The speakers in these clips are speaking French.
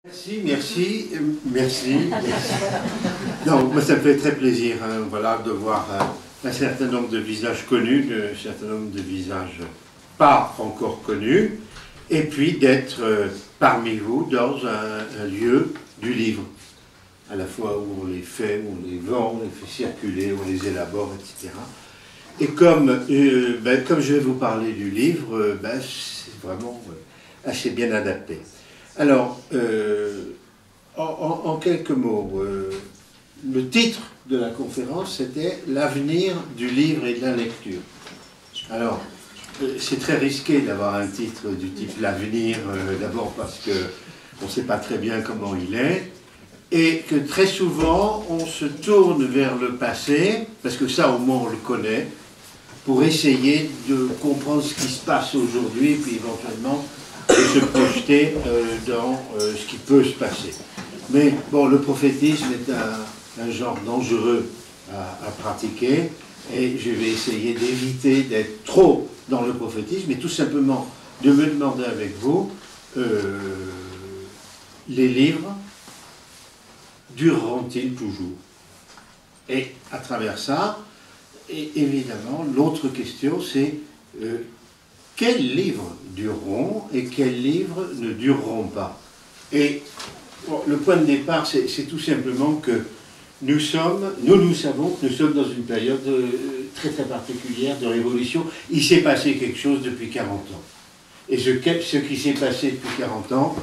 Merci. Donc, moi, ça me fait très plaisir voilà, de voir un certain nombre de visages connus, un certain nombre de visages pas encore connus, et puis d'être parmi vous dans un lieu du livre, à la fois où on les fait, où on les vend, on les fait circuler, on les élabore, etc. Et comme je vais vous parler du livre, c'est vraiment assez bien adapté. Alors, en quelques mots, le titre de la conférence, c'était « L'avenir du livre et de la lecture ». Alors, c'est très risqué d'avoir un titre du type « L'avenir », d'abord parce qu'on ne sait pas très bien comment il est, et que très souvent, on se tourne vers le passé, parce que ça, au moins, on le connaît, pour essayer de comprendre ce qui se passe aujourd'hui, et puis éventuellement de se projeter dans ce qui peut se passer. Mais bon, le prophétisme est un genre dangereux à pratiquer, et je vais essayer d'éviter d'être trop dans le prophétisme, et tout simplement de me demander avec vous, les livres dureront-ils toujours? Et à travers ça, et évidemment, l'autre question, c'est quels livres dureront et quels livres ne dureront pas? Et bon, le point de départ, c'est tout simplement que nous savons que nous sommes dans une période très très particulière de révolution. Il s'est passé quelque chose depuis 40 ans. Et ce qui s'est passé depuis 40 ans,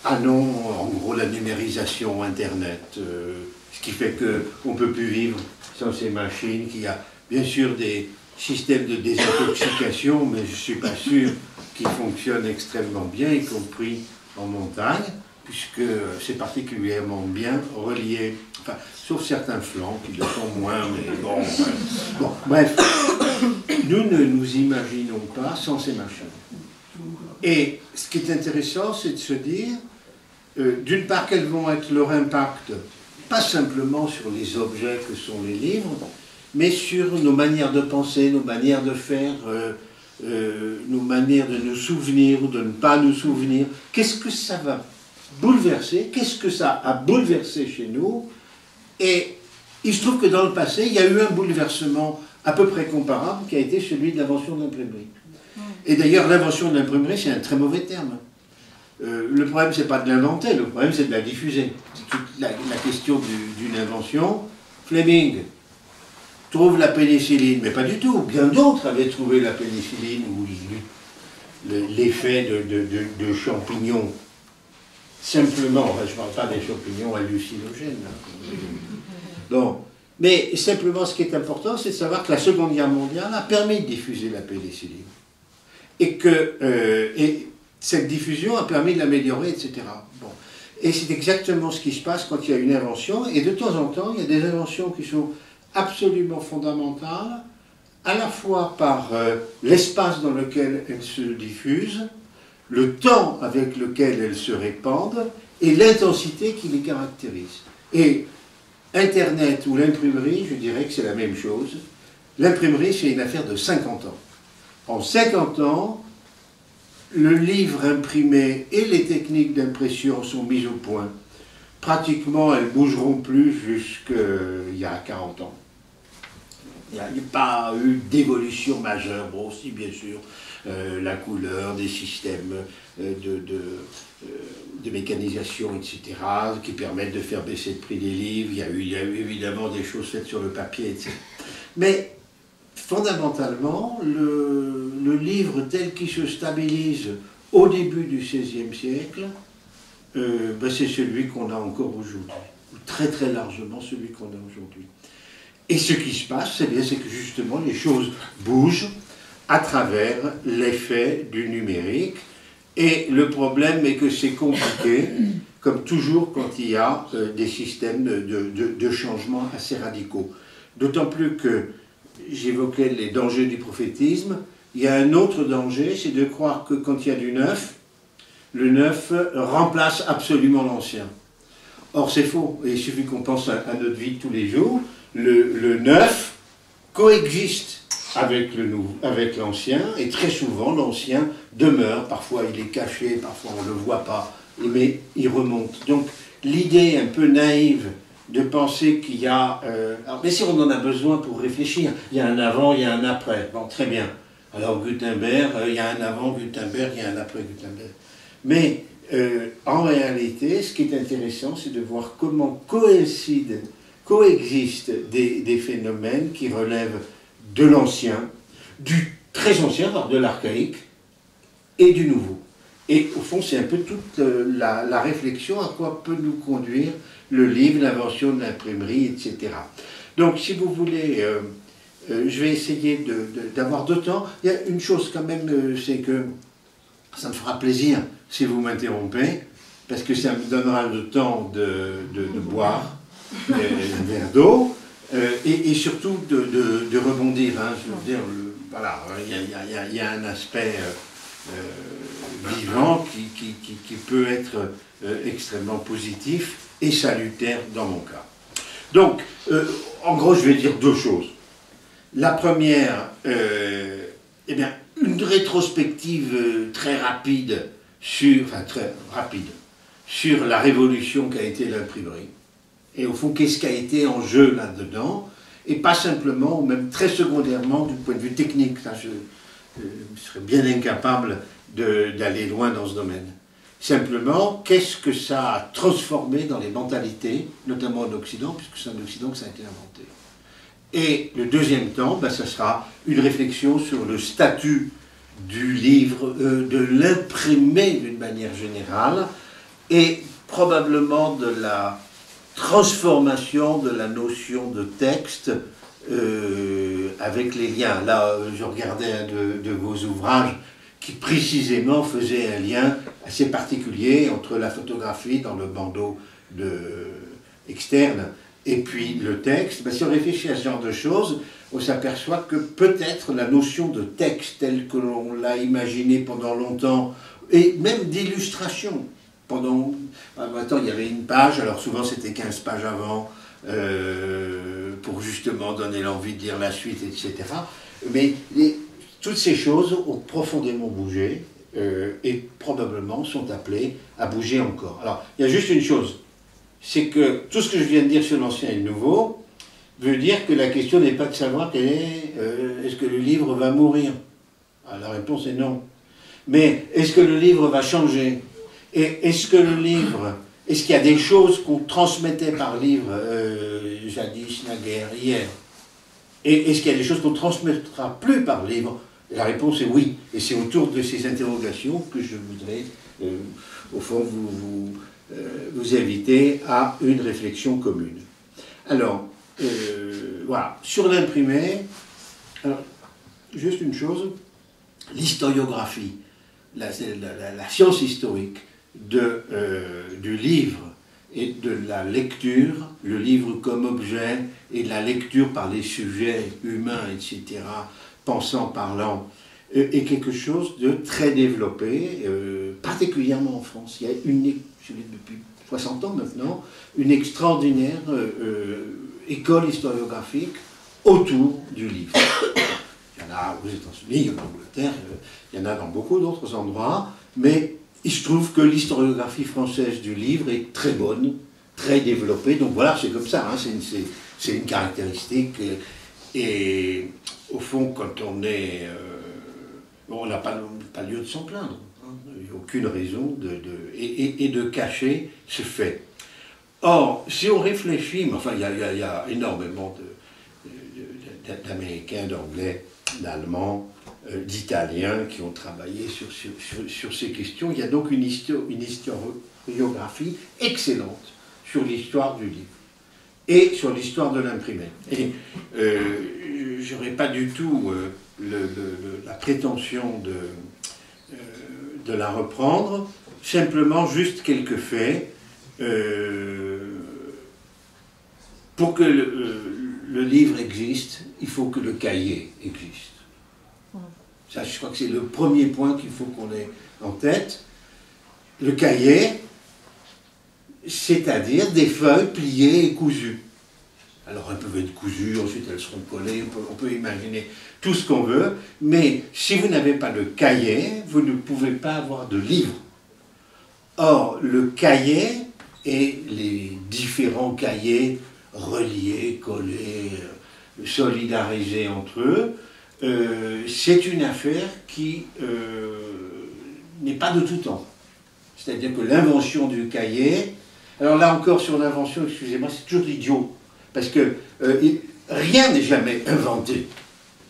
en gros la numérisation, Internet, ce qui fait qu'on ne peut plus vivre sans ces machines, qu'il y a bien sûr des systèmes de désintoxication, mais je ne suis pas sûr qu'ils fonctionnent extrêmement bien, y compris en montagne, puisque c'est particulièrement bien relié, enfin, sauf certains flancs qui le sont moins, mais bon, bref, nous ne nous imaginons pas sans ces machines. Et ce qui est intéressant, c'est de se dire, d'une part, quels vont être leur impact, pas simplement sur les objets que sont les livres, mais sur nos manières de penser, nos manières de faire, nos manières de nous souvenir ou de ne pas nous souvenir. Qu'est-ce que ça va bouleverser? Qu'est-ce que ça a bouleversé chez nous? Et il se trouve que dans le passé, il y a eu un bouleversement à peu près comparable qui a été celui de l'invention de l'imprimerie. Et d'ailleurs, l'invention de l'imprimerie, c'est un très mauvais terme. Le problème, c'est pas de l'inventer, le problème, c'est de la diffuser. C'est toute la question d'une invention. Fleming trouve la pénicilline, mais pas du tout. Bien d'autres avaient trouvé la pénicilline ou l'effet de champignons. Simplement, je ne parle pas des champignons hallucinogènes. Donc, mais simplement, ce qui est important, c'est de savoir que la Seconde Guerre mondiale a permis de diffuser la pénicilline. Et cette diffusion a permis de l'améliorer, etc. Bon. Et c'est exactement ce qui se passe quand il y a une invention. Et de temps en temps, il y a des inventions qui sont absolument fondamentale, à la fois par l'espace dans lequel elles se diffusent, le temps avec lequel elles se répandent et l'intensité qui les caractérise. Et Internet ou l'imprimerie, je dirais que c'est la même chose. L'imprimerie, c'est une affaire de 50 ans. En 50 ans, le livre imprimé et les techniques d'impression sont mises au point. Pratiquement, elles ne bougeront plus jusqu'il y a 40 ans. Il n'y a pas eu d'évolution majeure. Bon, aussi, bien sûr, la couleur, des systèmes de mécanisation, etc., qui permettent de faire baisser le prix des livres. Il y a eu évidemment des choses faites sur le papier, etc. Mais, fondamentalement, le livre tel qu'il se stabilise au début du XVIe siècle, c'est celui qu'on a encore aujourd'hui, ou très très largement celui qu'on a aujourd'hui. Et ce qui se passe, c'est que justement les choses bougent à travers l'effet du numérique, et le problème est que c'est compliqué, comme toujours quand il y a des systèmes de changement assez radicaux. D'autant plus que j'évoquais les dangers du prophétisme, il y a un autre danger, c'est de croire que quand il y a du neuf, le neuf remplace absolument l'ancien. Or, c'est faux. Et il suffit qu'on pense à notre vie de tous les jours. Le neuf coexiste avec l'ancien, et très souvent, l'ancien demeure. Parfois, il est caché, parfois, on ne le voit pas. mais il remonte. Donc l'idée un peu naïve de penser qu'il y a... alors, mais si on en a besoin pour réfléchir, il y a un avant, il y a un après. Bon, très bien. Alors Gutenberg, il y a un avant Gutenberg, il y a un après Gutenberg. Mais en réalité, ce qui est intéressant, c'est de voir comment coexistent des phénomènes qui relèvent de l'ancien, du très ancien, de l'archaïque, et du nouveau. Et au fond, c'est un peu toute la réflexion à quoi peut nous conduire le livre, l'invention de l'imprimerie, etc. Donc, si vous voulez, je vais essayer d'avoir de temps. Il y a une chose quand même, c'est que ça me fera plaisir si vous m'interrompez, parce que ça me donnera le temps de boire un verre d'eau, et surtout de rebondir. Hein, je veux dire, voilà, il y a un aspect vivant qui peut être extrêmement positif et salutaire dans mon cas. Donc, en gros, je vais dire deux choses. La première, eh bien, une rétrospective très rapide sur la révolution qu'a été l'imprimerie. Et au fond, qu'est-ce qui a été en jeu là-dedans, et pas simplement, ou même très secondairement, du point de vue technique. Ça, je serais bien incapable d'aller loin dans ce domaine. Simplement, qu'est-ce que ça a transformé dans les mentalités, notamment en Occident, puisque c'est en Occident que ça a été inventé. Et le deuxième temps, ben, ça sera une réflexion sur le statut du livre, de l'imprimé d'une manière générale, et probablement de la transformation de la notion de texte avec les liens. Là, je regardais un de vos ouvrages qui précisément faisait un lien assez particulier entre la photographie dans le bandeau externe et puis le texte. Ben, si on réfléchit à ce genre de choses, on s'aperçoit que peut-être la notion de texte telle que l'on l'a imaginée pendant longtemps, et même d'illustration, attends, il y avait une page, alors souvent c'était 15 pages avant, pour justement donner l'envie de lire la suite, etc. Mais toutes ces choses ont profondément bougé, et probablement sont appelées à bouger encore. Alors, il y a juste une chose, c'est que tout ce que je viens de dire sur l'ancien et le nouveau veut dire que la question n'est pas de savoir est-ce que le livre va mourir. Alors, la réponse est non. Mais est-ce que le livre va changer? Et est-ce que le livre, est-ce qu'il y a des choses qu'on transmettait par livre jadis, naguère, hier? Et est-ce qu'il y a des choses qu'on ne transmettra plus par livre? La réponse est oui. Et c'est autour de ces interrogations que je voudrais, au fond, vous inviter à une réflexion commune. Alors, voilà. Sur l'imprimé, juste une chose, l'historiographie, la science historique du livre et de la lecture, le livre comme objet et la lecture par les sujets humains, etc., pensant, parlant, est quelque chose de très développé, particulièrement en France. Il y a depuis 60 ans maintenant, une extraordinaire école historiographique autour du livre. Il y en a aux États-Unis, il y en a en Angleterre, il y en a dans beaucoup d'autres endroits, mais il se trouve que l'historiographie française du livre est très bonne, très développée, donc voilà, c'est comme ça, hein, c'est une caractéristique, et au fond, quand on est... on n'a pas lieu de s'en plaindre, hein, il n'y a aucune raison et de cacher ce fait. Or, si on réfléchit, mais enfin, il y a énormément d'Américains, d'Anglais, d'Allemands, d'Italiens qui ont travaillé sur ces questions. Il y a donc une historiographie excellente sur l'histoire du livre et sur l'histoire de l'imprimé. Et je n'aurais pas du tout la prétention de la reprendre, simplement juste quelques faits. Pour que le livre existe, il faut que le cahier existe. Ça, je crois que c'est le premier point qu'il faut qu'on ait en tête. Le cahier, c'est-à-dire des feuilles pliées et cousues. Alors elles peuvent être cousues, ensuite elles seront collées, on peut imaginer tout ce qu'on veut, mais si vous n'avez pas de cahier, vous ne pouvez pas avoir de livre. Or, le cahier et les différents cahiers reliés, collés, solidarisés entre eux, c'est une affaire qui n'est pas de tout temps. C'est-à-dire que l'invention du cahier, alors là encore sur l'invention, excusez-moi, c'est toujours idiot, parce que rien n'est jamais inventé.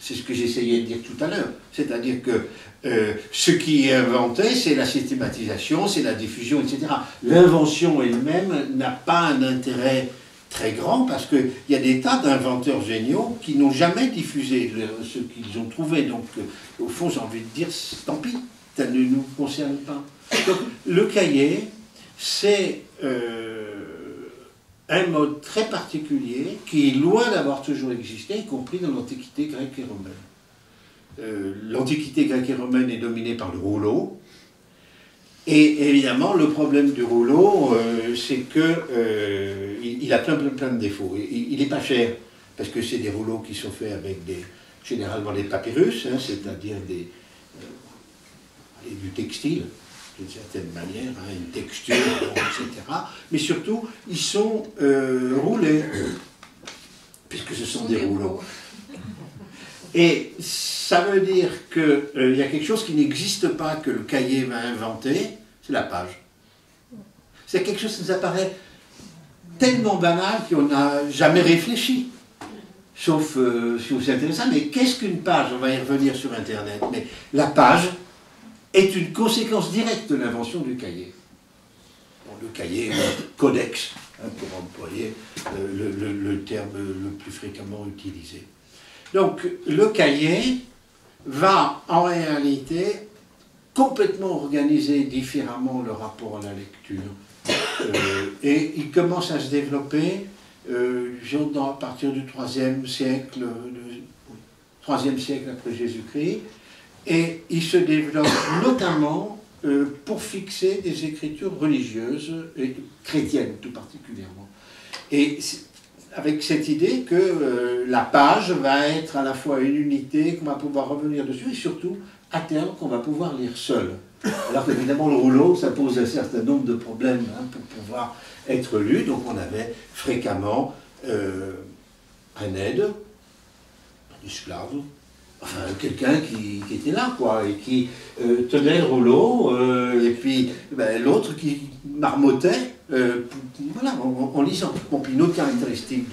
C'est ce que j'essayais de dire tout à l'heure. C'est-à-dire que ce qui est inventé, c'est la systématisation, c'est la diffusion, etc. L'invention elle-même n'a pas un intérêt très grand, parce qu'il y a des tas d'inventeurs géniaux qui n'ont jamais diffusé ce qu'ils ont trouvé. Donc, au fond, j'ai envie de dire, tant pis, ça ne nous concerne pas. Donc, le cahier, c'est un mode très particulier qui est loin d'avoir toujours existé, y compris dans l'Antiquité grecque et romaine. L'Antiquité grecque et romaine est dominée par le rouleau, et évidemment, le problème du rouleau, c'est qu'il a plein de défauts. Il n'est pas cher, parce que c'est des rouleaux qui sont faits avec généralement des papyrus, hein, c'est-à-dire du textile, d'une certaine manière, hein, une texture, etc. Mais surtout, ils sont roulés, puisque ce sont des rouleaux. Et ça veut dire qu'il y a quelque chose qui n'existe pas, que le cahier va inventer, c'est la page. C'est quelque chose qui nous apparaît tellement banal qu'on n'a jamais réfléchi. Sauf si vous êtes intéressant. Mais qu'est-ce qu'une page? On va y revenir sur Internet. Mais la page est une conséquence directe de l'invention du cahier. Bon, le cahier, le codex, hein, pour employer le terme le plus fréquemment utilisé. Donc, le cahier va en réalité complètement organiser différemment le rapport à la lecture. Et il commence à se développer à partir du IIIe siècle, IIIe siècle après Jésus-Christ, et il se développe notamment pour fixer des écritures religieuses et chrétiennes tout particulièrement. Et avec cette idée que la page va être à la fois une unité, qu'on va pouvoir revenir dessus, et surtout, à terme, qu'on va pouvoir lire seul. Alors qu'évidemment, le rouleau, ça pose un certain nombre de problèmes hein, pour pouvoir être lu. Donc on avait fréquemment un aide, un esclave, enfin quelqu'un qui était là, quoi, et qui tenait le rouleau, et puis l'autre qui marmottait, voilà, en lisant. Bon, puis une autre caractéristique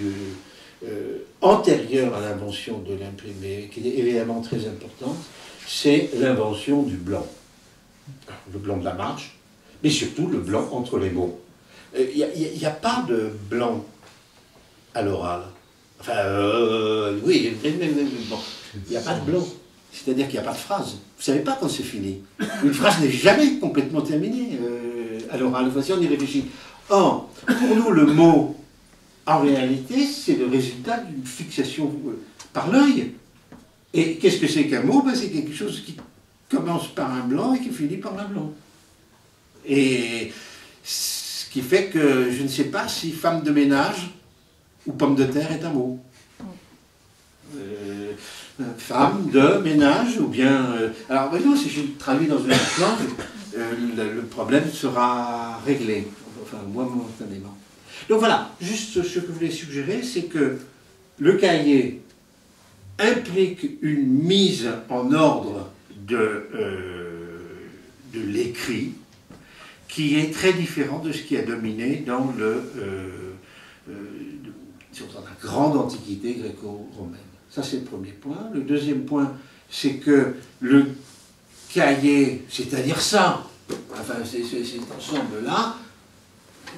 antérieure à l'invention de l'imprimé, qui est évidemment très importante, c'est l'invention du blanc. Le blanc de la marge, mais surtout le blanc entre les mots. Il n'y a pas de blanc à l'oral. Enfin, oui, bon, il n'y a pas de blanc. C'est-à-dire qu'il n'y a pas de phrase. Vous ne savez pas quand c'est fini. Une phrase n'est jamais complètement terminée à l'oral. Enfin, si on y réfléchit. Or, pour nous, le mot, en réalité, c'est le résultat d'une fixation par l'œil. Et qu'est-ce que c'est qu'un mot? C'est quelque chose qui commence par un blanc et qui finit par un blanc. Et ce qui fait que je ne sais pas si femme de ménage ou pomme de terre est un mot. Femme de ménage ou bien... alors maintenant, si je traduis dans une autre langue, le problème sera réglé. Enfin, moi, momentanément. Donc voilà, juste ce que je voulais suggérer, c'est que le cahier implique une mise en ordre de l'écrit qui est très différent de ce qui a dominé dans la grande antiquité gréco-romaine. Ça, c'est le premier point. Le deuxième point, c'est que le cahier, c'est-à-dire ça, enfin, cet ensemble-là,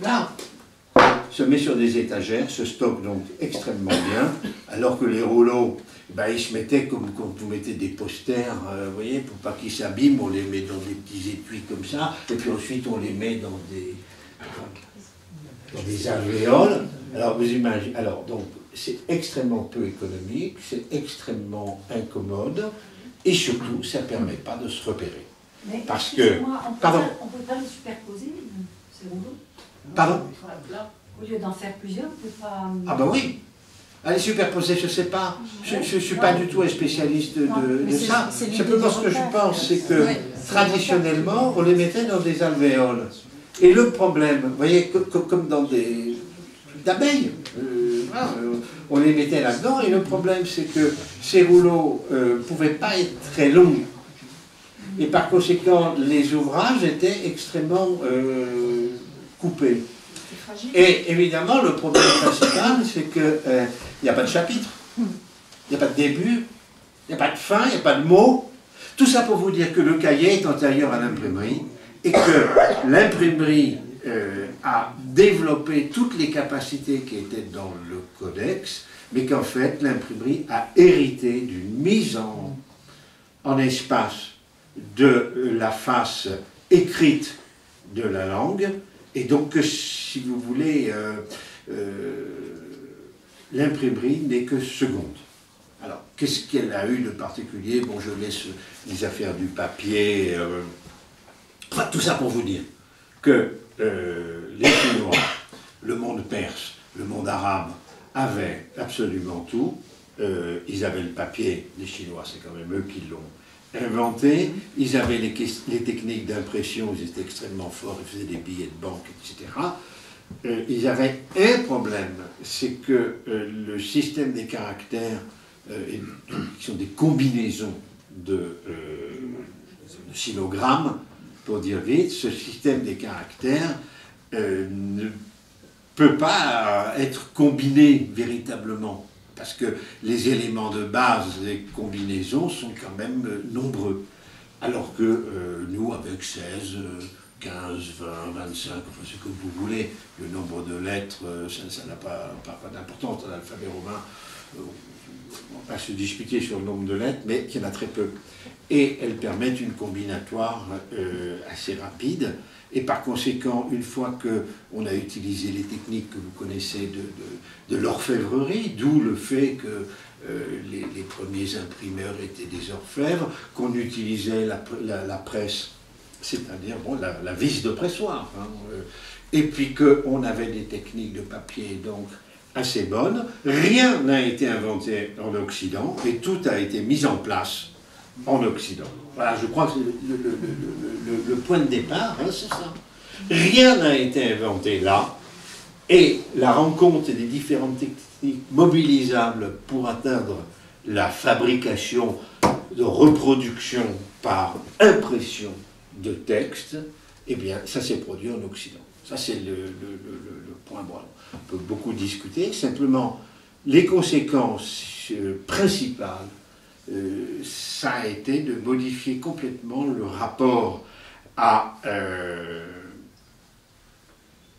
là, se met sur des étagères, se stocke donc extrêmement bien, alors que les rouleaux, ils se mettaient comme quand vous mettez des posters, vous voyez, pour pas qu'ils s'abîment, on les met dans des petits étuis comme ça, et puis ensuite on les met dans des alvéoles. Alors vous imaginez, alors donc c'est extrêmement peu économique, c'est extrêmement incommode, et surtout ça ne permet pas de se repérer. Mais parce que... Pardon. On ne peut pas les superposer, ces rouleaux. Pardon. Au lieu d'en faire plusieurs, on ne peut pas... Ah ben oui. Allez, superposer, je ne sais pas. Je ne suis pas du tout un spécialiste de ça. Simplement, ce que je pense, c'est que traditionnellement, on les mettait dans des alvéoles. Et le problème, vous voyez, comme dans des d'abeilles, voilà, on les mettait là-dedans, et le problème c'est que ces rouleaux ne pouvaient pas être très longs. Et par conséquent, les ouvrages étaient extrêmement coupés. Et évidemment, le problème principal, c'est qu'il n'y a pas de chapitre, il n'y a pas de début, il n'y a pas de fin, il n'y a pas de mots. Tout ça pour vous dire que le cahier est antérieur à l'imprimerie et que l'imprimerie a développé toutes les capacités qui étaient dans le codex, mais qu'en fait, l'imprimerie a hérité d'une mise en espace de la face écrite de la langue, et donc, si vous voulez, l'imprimerie n'est que seconde. Alors, qu'est-ce qu'elle a eu de particulier? Bon, je laisse les affaires du papier, enfin, tout ça pour vous dire que les Chinois, le monde perse, le monde arabe avaient absolument tout. Ils avaient le papier, les Chinois, c'est quand même eux qui l'ont inventé. Ils avaient les techniques d'impression, ils étaient extrêmement forts, ils faisaient des billets de banque, etc. Ils avaient un problème, c'est que le système des caractères, qui sont des combinaisons de sinogrammes, pour dire vite, ce système des caractères ne peut pas être combiné véritablement, parce que les éléments de base des combinaisons sont quand même nombreux, alors que nous, avec 16, 15, 20, 25, enfin ce que vous voulez, le nombre de lettres, ça n'a pas d'importance dans l'alphabet romain. On va se disputer sur le nombre de lettres, mais il y en a très peu. Et elles permettent une combinatoire assez rapide. Et par conséquent, une fois qu'on a utilisé les techniques que vous connaissez de l'orfèvrerie, d'où le fait que les premiers imprimeurs étaient des orfèvres, qu'on utilisait la presse, c'est-à-dire bon, la vis de pressoir, hein, et puis qu'on avait des techniques de papier donc assez bonnes, rien n'a été inventé en Occident, et tout a été mis en place en Occident. Voilà, je crois que c'est le point de départ, hein, c'est ça. Rien n'a été inventé là, et la rencontre des différentes techniques mobilisables pour atteindre la fabrication de reproduction par impression de texte, eh bien, ça s'est produit en Occident. Ça, c'est le point brûlant. On peut beaucoup discuter, simplement, les conséquences principales, ça a été de modifier complètement le rapport à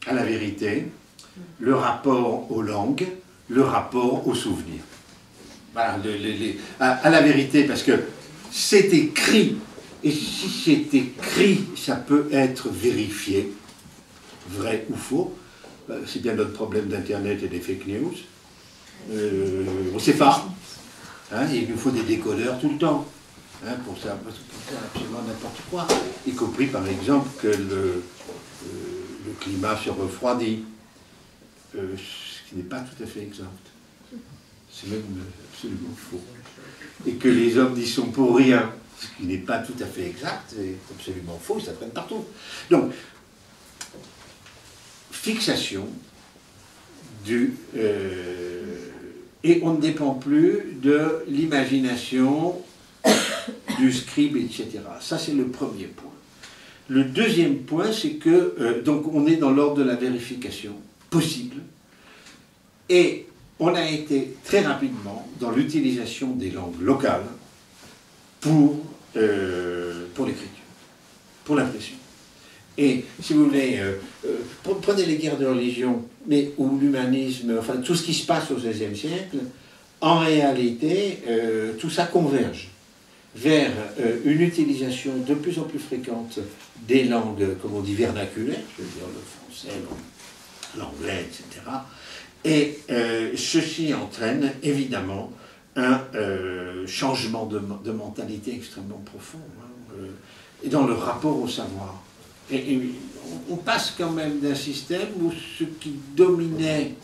la vérité, le rapport aux langues, le rapport aux souvenirs. Voilà, à la vérité, parce que c'est écrit, et si c'est écrit, ça peut être vérifié, vrai ou faux. C'est bien notre problème d'Internet et des fake news. On ne sait pas. Hein, il nous faut des décodeurs tout le temps, hein, pour faire absolument n'importe quoi, y compris par exemple que le climat se refroidit, ce qui n'est pas tout à fait exact. C'est même absolument faux. Et que les hommes n'y sont pour rien, ce qui n'est pas tout à fait exact, c'est absolument faux, ça traîne partout. Donc, fixation et on ne dépend plus de l'imagination du scribe, etc. Ça, c'est le premier point. Le deuxième point, c'est que, donc, on est dans l'ordre de la vérification possible, et on a été très rapidement dans l'utilisation des langues locales pour l'écriture, pour l'impression. Et, si vous voulez, prenez les guerres de religion, mais ou l'humanisme, enfin tout ce qui se passe au XVIe siècle, en réalité, tout ça converge vers une utilisation de plus en plus fréquente des langues, comme on dit, vernaculaires, je veux dire le français, l'anglais, etc. Et ceci entraîne évidemment un changement de mentalité extrêmement profond, hein, et dans le rapport au savoir. Et on passe quand même d'un système où ce qui dominait,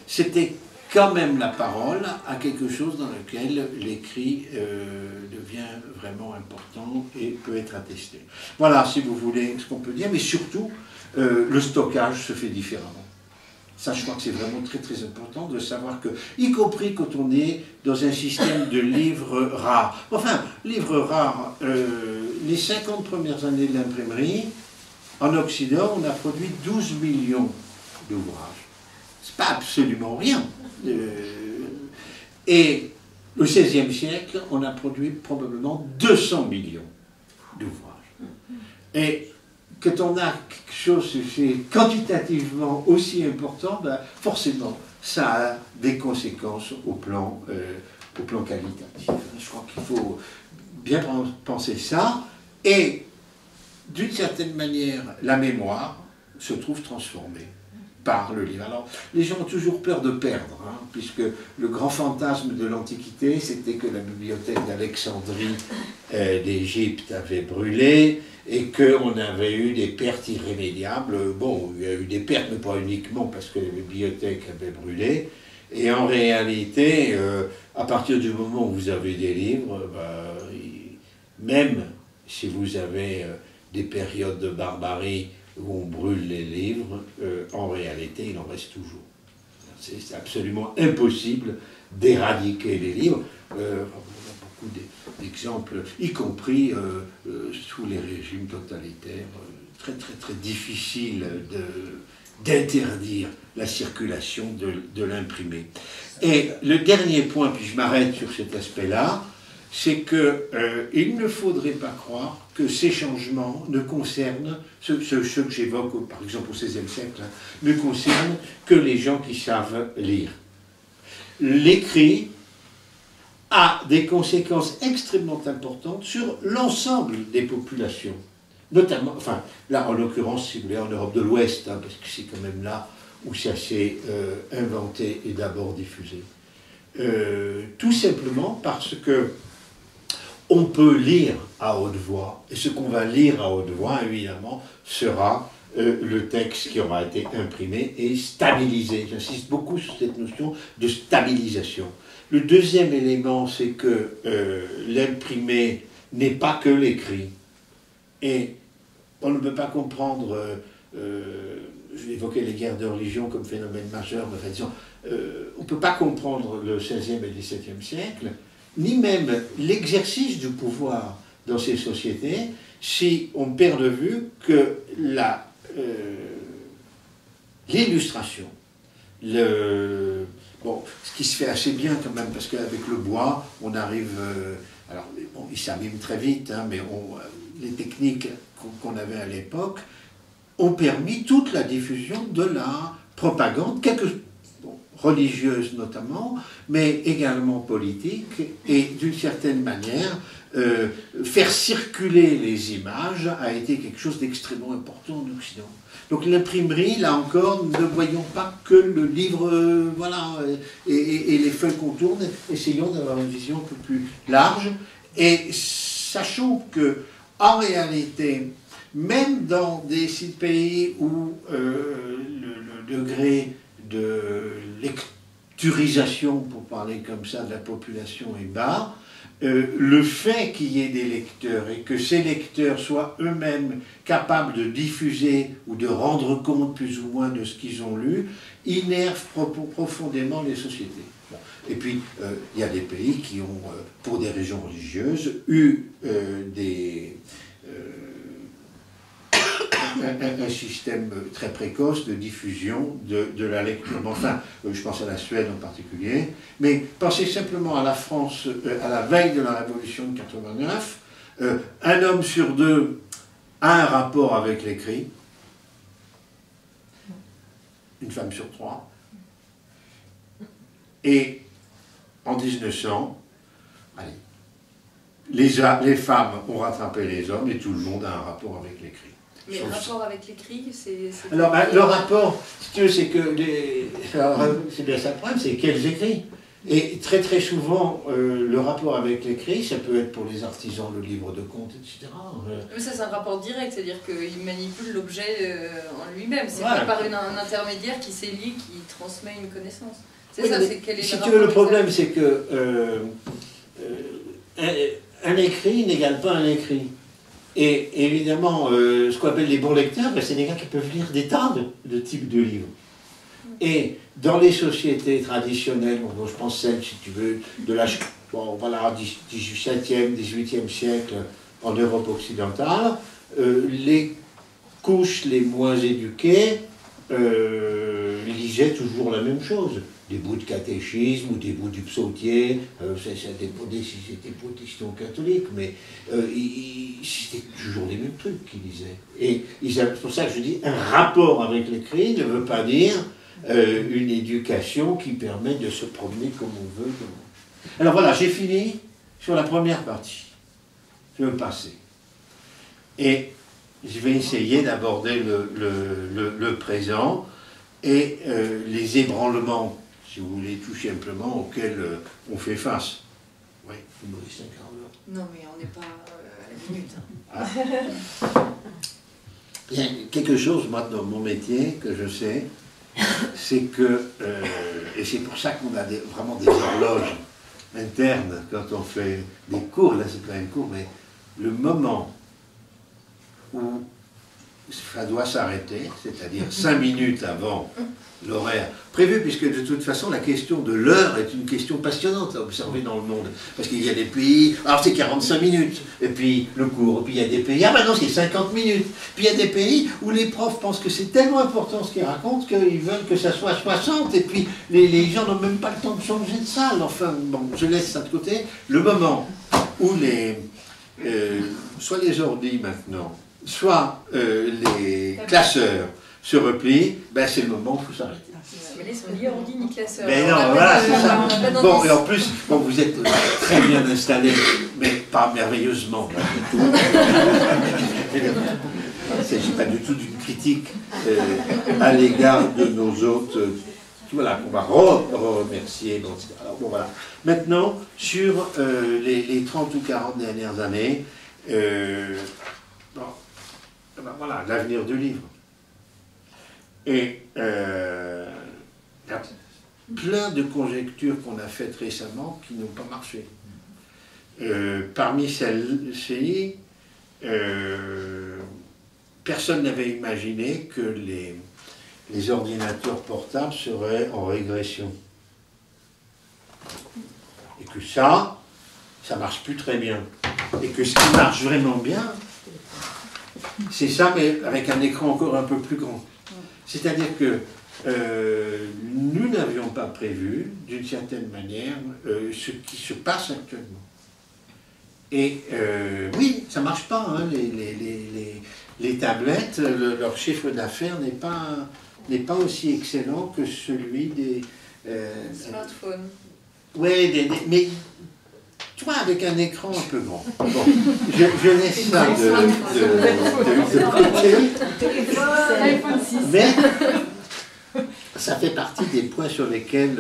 c'était quand même la parole à quelque chose dans lequel l'écrit devient vraiment important et peut être attesté. Voilà, si vous voulez, ce qu'on peut dire, mais surtout, le stockage se fait différemment. Ça, je crois que c'est vraiment très très important de savoir que, y compris quand on est dans un système de livres rares, enfin, livres rares, les 50 premières années de l'imprimerie, en Occident, on a produit 12 millions d'ouvrages. C'est pas absolument rien. Et au XVIe siècle, on a produit probablement 200 millions d'ouvrages. Et quand on a quelque chose qui quantitativement aussi important, ben forcément, ça a des conséquences au plan qualitatif. Je crois qu'il faut bien penser ça. Et d'une certaine manière, la mémoire se trouve transformée par le livre. Alors, les gens ont toujours peur de perdre, hein, puisque le grand fantasme de l'Antiquité, c'était que la bibliothèque d'Alexandrie d'Égypte avait brûlé, et qu'on avait eu des pertes irrémédiables. Bon, il y a eu des pertes, mais pas uniquement parce que les bibliothèques avaient brûlé. Et en réalité, à partir du moment où vous avez des livres, même si vous avez des périodes de barbarie où on brûle les livres, en réalité, il en reste toujours. C'est absolument impossible d'éradiquer les livres. On a beaucoup d'exemples, y compris sous les régimes totalitaires, très très très difficile d'interdire la circulation de l'imprimé. Et le dernier point, puis je m'arrête sur cet aspect-là, c'est qu'il ne faudrait pas croire que ces changements ne concernent, ceux que j'évoque par exemple au XVIe siècle, hein, ne concernent que les gens qui savent lire. L'écrit a des conséquences extrêmement importantes sur l'ensemble des populations, notamment, enfin là en l'occurrence si vous voulez en Europe de l'Ouest, hein, parce que c'est quand même là où ça s'est inventé et d'abord diffusé. Tout simplement parce que on peut lire à haute voix, et ce qu'on va lire à haute voix, évidemment, sera le texte qui aura été imprimé et stabilisé. J'insiste beaucoup sur cette notion de stabilisation. Le deuxième élément, c'est que l'imprimé n'est pas que l'écrit. Et on ne peut pas comprendre, je vais évoquer les guerres de religion comme phénomène majeur, mais disons, on ne peut pas comprendre le XVIe et XVIIe siècle, ni même l'exercice du pouvoir dans ces sociétés, si on perd de vue que l'illustration, bon, ce qui se fait assez bien quand même, parce qu'avec le bois, on arrive, alors bon, il s'abîme très vite, hein, mais les techniques qu'on avait à l'époque ont permis toute la diffusion de la propagande, religieuse notamment, mais également politique, et d'une certaine manière, faire circuler les images a été quelque chose d'extrêmement important en Occident. Donc l'imprimerie, là encore, ne voyons pas que le livre, voilà, et les feuilles qu'on tourne, essayons d'avoir une vision un peu plus large, et sachons que, en réalité, même dans des pays où le degré de lecturisation, pour parler comme ça, de la population est bas, le fait qu'il y ait des lecteurs et que ces lecteurs soient eux-mêmes capables de diffuser ou de rendre compte plus ou moins de ce qu'ils ont lu, innerve profondément les sociétés. Bon. Et puis, il y a des pays qui ont, pour des raisons religieuses, eu un système très précoce de diffusion de la lecture. Enfin, je pense à la Suède en particulier, mais pensez simplement à la France à la veille de la Révolution de 89. Un homme sur deux a un rapport avec l'écrit, une femme sur trois, et en 1900, allez, les femmes ont rattrapé les hommes et tout le monde a un rapport avec l'écrit. Mais le rapport avec l'écrit, c'est... Alors, le rapport, si tu veux, c'est que... c'est bien ça le problème, c'est quels écrits. Et très très souvent, le rapport avec l'écrit, ça peut être pour les artisans le livre de compte, etc. Mais ça, c'est un rapport direct, c'est-à-dire qu'il manipule l'objet en lui-même. C'est Ouais. pas par un intermédiaire qui s'élit, qui transmet une connaissance. C'est Oui, ça, mais c'est quel est si le tu veux, le rapport problème, exact. c'est que un écrit n'égale pas un écrit. Et évidemment, ce qu'on appelle les bons lecteurs, ben, c'est des gars qui peuvent lire des tas de types de livres. Et dans les sociétés traditionnelles, bon, je pense celle, si tu veux, de l'âge, bon, voilà, 17e, 18e siècle en Europe occidentale, les couches les moins éduquées lisaient toujours la même chose. Des bouts de catéchisme ou des bouts du psautier, ça dépendait si c'était protestant ou catholique, mais c'était toujours les mêmes trucs qu'ils lisaient. Et c'est pour ça que je dis, un rapport avec l'écrit ne veut pas dire une éducation qui permet de se promener comme on veut. Alors voilà, j'ai fini sur la première partie. Je vais me passer. Et je vais essayer d'aborder le présent et les ébranlements, si vous voulez, tout simplement, auxquels on fait face. Oui, il me reste un quart d'heure. Non, mais on n'est pas à la minute. Hein. Ah. Il y a quelque chose, moi, dans mon métier, que je sais, c'est que, et c'est pour ça qu'on a vraiment des horloges internes quand on fait des cours, là c'est pas un cours, mais le moment où ça doit s'arrêter, c'est-à-dire 5 minutes avant l'horaire prévu, puisque de toute façon la question de l'heure est une question passionnante à observer dans le monde, parce qu'il y a des pays, alors c'est 45 minutes, et puis le cours, et puis il y a des pays, ah ben non c'est 50 minutes, puis il y a des pays où les profs pensent que c'est tellement important ce qu'ils racontent qu'ils veulent que ça soit 60, et puis les gens n'ont même pas le temps de changer de salle, enfin bon, je laisse ça de côté. Le moment où soit les ordi maintenant, soit les classeurs se replient, ben c'est le moment où il faut s'arrêter. Mais là, ils sont ni ordi ni classeurs. Mais non, Alors, voilà, on c'est a ça. pas d'indice. Bon, et en plus, bon, vous êtes très bien installés, mais pas merveilleusement. Il ne s'agit pas du tout d'une critique à l'égard de nos hôtes, voilà, qu'on va remercier. Bon, alors, bon, voilà. Maintenant, sur les 30 ou 40 dernières années, bon, ben voilà, l'avenir du livre. Et il y a plein de conjectures qu'on a faites récemment qui n'ont pas marché. Parmi celles-ci, personne n'avait imaginé que les ordinateurs portables seraient en régression. Et que ça marche plus très bien. Et que ce qui marche vraiment bien, c'est ça, mais avec un écran encore un peu plus grand. C'est-à-dire que nous n'avions pas prévu, d'une certaine manière, ce qui se passe actuellement. Et oui, ça ne marche pas, hein, les tablettes, leur chiffre d'affaires n'est pas aussi excellent que celui des... Smartphone. Oui, mais tu vois, avec un écran un peu grand. Bon, je laisse ça de côté. Mais ça fait partie des points sur lesquels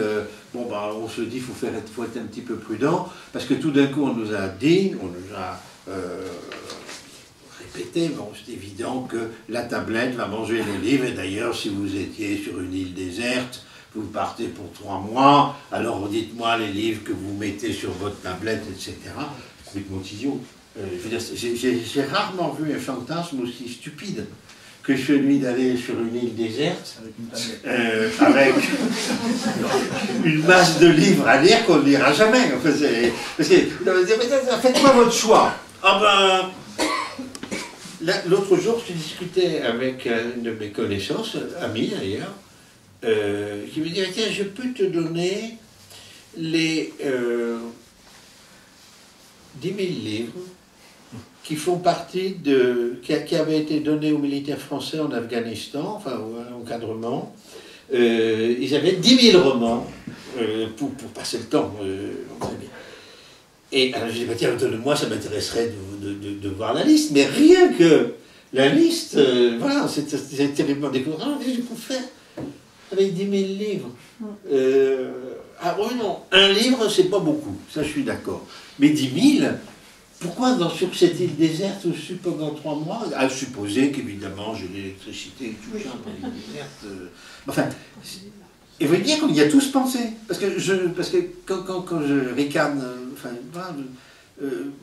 bon, bah, on se dit qu'il faut être un petit peu prudent, parce que tout d'un coup on nous a dit, on nous a répété, bon, c'est évident que la tablette va manger les livres, et d'ailleurs si vous étiez sur une île déserte, vous partez pour 3 mois, alors dites-moi les livres que vous mettez sur votre tablette, etc. Complètement idiot. Je veux dire, j'ai rarement vu un fantasme aussi stupide que celui d'aller sur une île déserte avec une masse de livres à lire qu'on ne lira jamais. Enfin, parce que, faites-moi votre choix. Ah ben, l'autre jour, je discutais avec une de mes connaissances, amie d'ailleurs, qui me dit, tiens, je peux te donner les 10 000 livres qui font partie qui avaient été donnés aux militaires français en Afghanistan, enfin au encadrement. Ils avaient 10 000 romans pour passer le temps. Et alors je dis, bah, tiens, donne-moi, ça m'intéresserait de voir la liste, mais rien que la liste, voilà, c'est terriblement décourageant. Qu'est-ce que je peux faire avec 10 000 livres? Ah oui, non, un livre, c'est pas beaucoup, ça je suis d'accord. Mais 10 000, pourquoi sur cette île déserte où je suis pendant 3 mois, à supposer qu'évidemment j'ai l'électricité et tout ça, dans l'île déserte. Enfin, Et vous dire qu'on y a tous pensé. Parce que quand je regarde,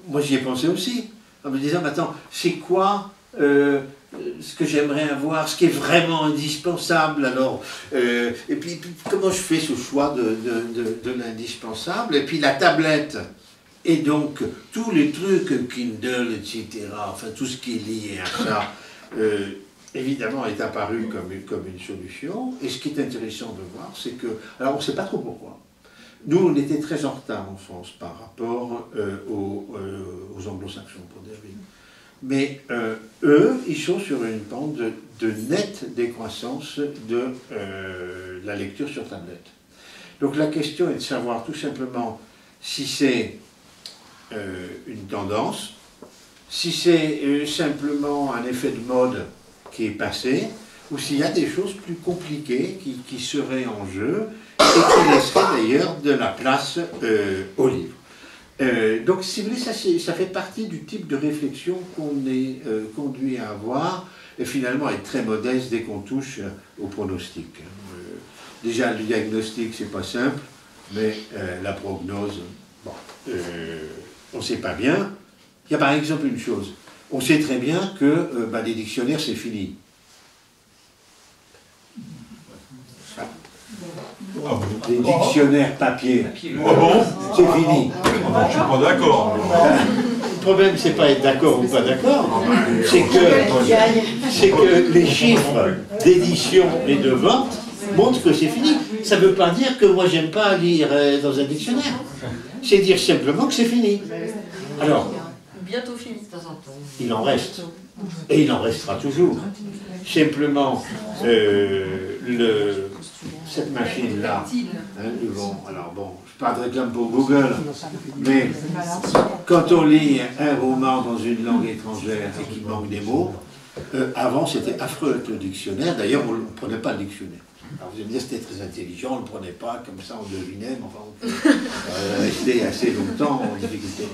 moi j'y ai pensé aussi, en me disant, mais attends, c'est quoi ce que j'aimerais avoir, ce qui est vraiment indispensable, alors, et puis comment je fais ce choix de l'indispensable, et puis la tablette, et donc tous les trucs, Kindle, etc., enfin tout ce qui est lié à ça, évidemment est apparu comme une solution, et ce qui est intéressant de voir, c'est que, alors on ne sait pas trop pourquoi, nous on était très en retard en France par rapport aux anglo-saxons, pour dire vite. Mais eux, ils sont sur une pente de nette décroissance de la lecture sur tablette. Donc la question est de savoir tout simplement si c'est une tendance, si c'est simplement un effet de mode qui est passé, ou s'il y a des choses plus compliquées qui seraient en jeu et qui laisseraient d'ailleurs de la place au livre. Donc, si vous voulez, ça fait partie du type de réflexion qu'on est conduit à avoir, et finalement être très modeste dès qu'on touche au pronostic. Déjà, le diagnostic, c'est pas simple, mais la prognose, bon, on ne sait pas bien. Il y a par exemple une chose, on sait très bien que les dictionnaires, c'est fini. Les dictionnaires papier, c'est fini. Je suis pas d'accord. Le problème, c'est pas être d'accord ou pas d'accord, c'est que les chiffres d'édition et de vente montrent que c'est fini. Ça ne veut pas dire que moi, j'aime pas lire dans un dictionnaire. C'est dire simplement que c'est fini. Alors, bientôt fini. il en reste. Et il en restera toujours. Simplement, cette machine-là, alors bon, je ne pas de réclame pour Google, mais quand on lit un roman dans une langue étrangère et qu'il manque des mots, avant c'était affreux avec le dictionnaire, d'ailleurs on ne prenait pas le dictionnaire. Alors vous allez me dire c'était très intelligent, on ne le prenait pas, comme ça on devinait, mais enfin on peut rester assez longtemps en difficulté.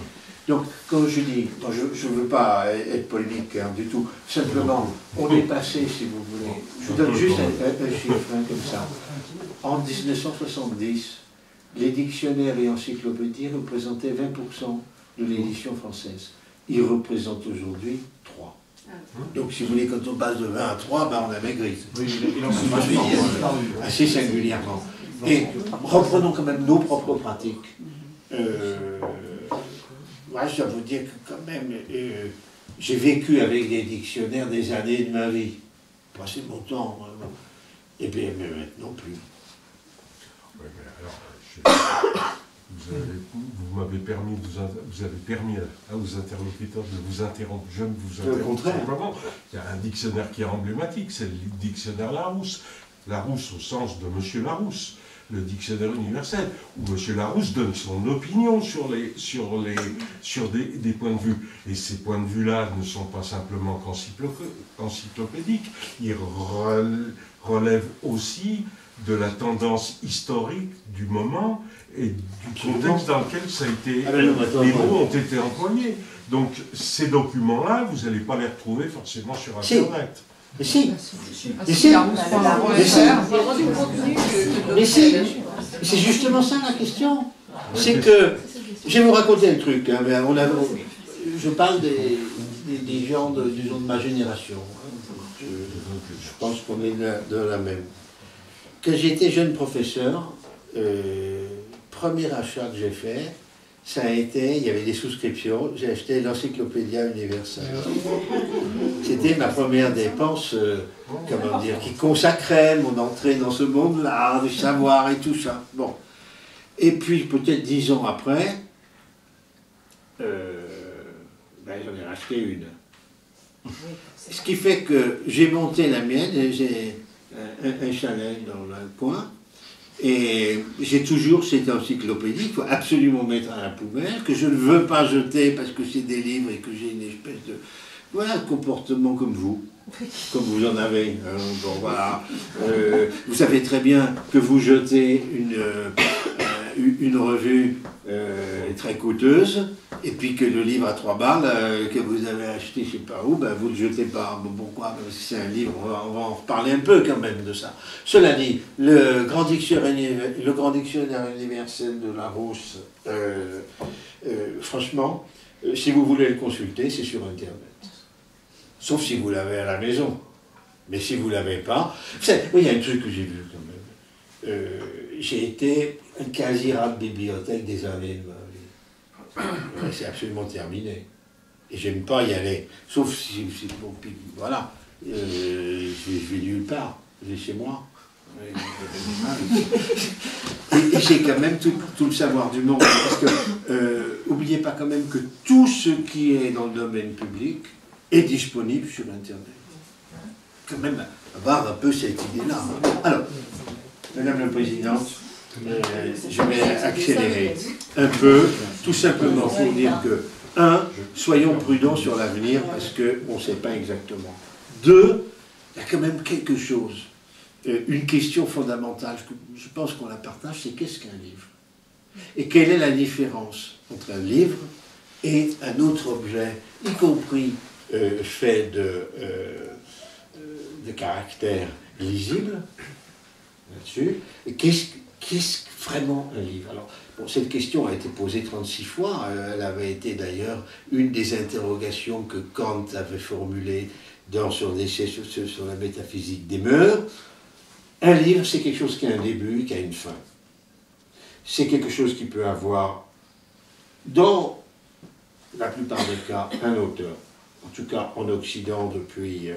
Donc, comme je dis, je ne veux pas être polémique du tout, simplement, on est passé, si vous voulez, je vous donne juste un chiffre comme ça. En 1970, les dictionnaires et encyclopédies représentaient 20% de l'édition française. Ils représentent aujourd'hui 3. Donc, si vous voulez, quand on passe de 20 à 3, on a maigri. Assez singulièrement. Et reprenons quand même nos propres pratiques. Moi, je dois vous dire que quand même, j'ai vécu avec des dictionnaires des années de ma vie. Passé mon temps. Et bien, mais maintenant plus. Oui, mais alors, vous m'avez permis, vous avez permis aux interlocuteurs de vous interrompre. Je ne vous interromps simplement. Il y a un dictionnaire qui est emblématique, c'est le dictionnaire Larousse. Larousse au sens de Monsieur Larousse. Le dictionnaire universel, où M. Larousse donne son opinion sur des points de vue. Et ces points de vue-là ne sont pas simplement qu'encyclopédiques, ils relèvent aussi de la tendance historique du moment et du contexte dans lequel ça a été, les mots ont été employés. Donc ces documents-là, vous n'allez pas les retrouver forcément sur Internet. Mais si, c'est justement ça la question. C'est que, je vais vous raconter un truc, hein, je parle des gens disons, de ma génération. Je pense qu'on est de la même. Quand j'étais jeune professeur, premier achat que j'ai fait, ça a été, il y avait des souscriptions, j'ai acheté l'Encyclopédia Universelle. C'était ma première dépense, comment dire, qui consacrait mon entrée dans ce monde-là, du savoir et tout ça. Bon. Et puis, peut-être 10 ans après, j'en ai racheté une. Ce qui fait que j'ai monté la mienne, j'ai un chalet dans le coin, et j'ai toujours cette encyclopédie qu'il faut absolument mettre à la poubelle, que je ne veux pas jeter parce que c'est des livres et que j'ai une espèce de... Voilà, un comportement comme vous en avez. Bon, voilà. Vous savez très bien que vous jetez une revue très coûteuse, et puis que le livre à 3 balles, que vous avez acheté je ne sais pas où, ben vous ne le jetez pas. Bon, pourquoi? Parce que c'est un livre, on va en reparler un peu quand même de ça. Cela dit, le Grand Dictionnaire universel de Larousse, franchement, si vous voulez le consulter, c'est sur Internet. Sauf si vous l'avez à la maison. Mais si vous ne l'avez pas... Il y a un truc que j'ai vu quand même. J'ai été un quasi-rat de bibliothèque des années de ma vie. C'est absolument terminé. Et j'aime pas y aller. Sauf si bon, puis, voilà. Je vais nulle part. Je vais chez moi. Et j'ai quand même tout le savoir du monde. Parce que, n'oubliez pas quand même que tout ce qui est dans le domaine public est disponible sur Internet. Quand même avoir un peu cette idée-là. Alors, Madame la Présidente, je vais accélérer un peu, tout simplement pour dire que, 1, soyons prudents sur l'avenir parce qu'on ne sait pas exactement. 2, il y a quand même quelque chose, une question fondamentale, je pense qu'on la partage, c'est qu'est-ce qu'un livre? Et quelle est la différence entre un livre et un autre objet, y compris fait de caractère lisible, là-dessus. Et qu'est-ce vraiment un livre? Alors, bon, cette question a été posée 36 fois. Elle avait été d'ailleurs une des interrogations que Kant avait formulées dans son essai sur la métaphysique des mœurs. Un livre, c'est quelque chose qui a un début, qui a une fin. C'est quelque chose qui peut avoir, dans la plupart des cas, un auteur. En tout cas, en Occident, depuis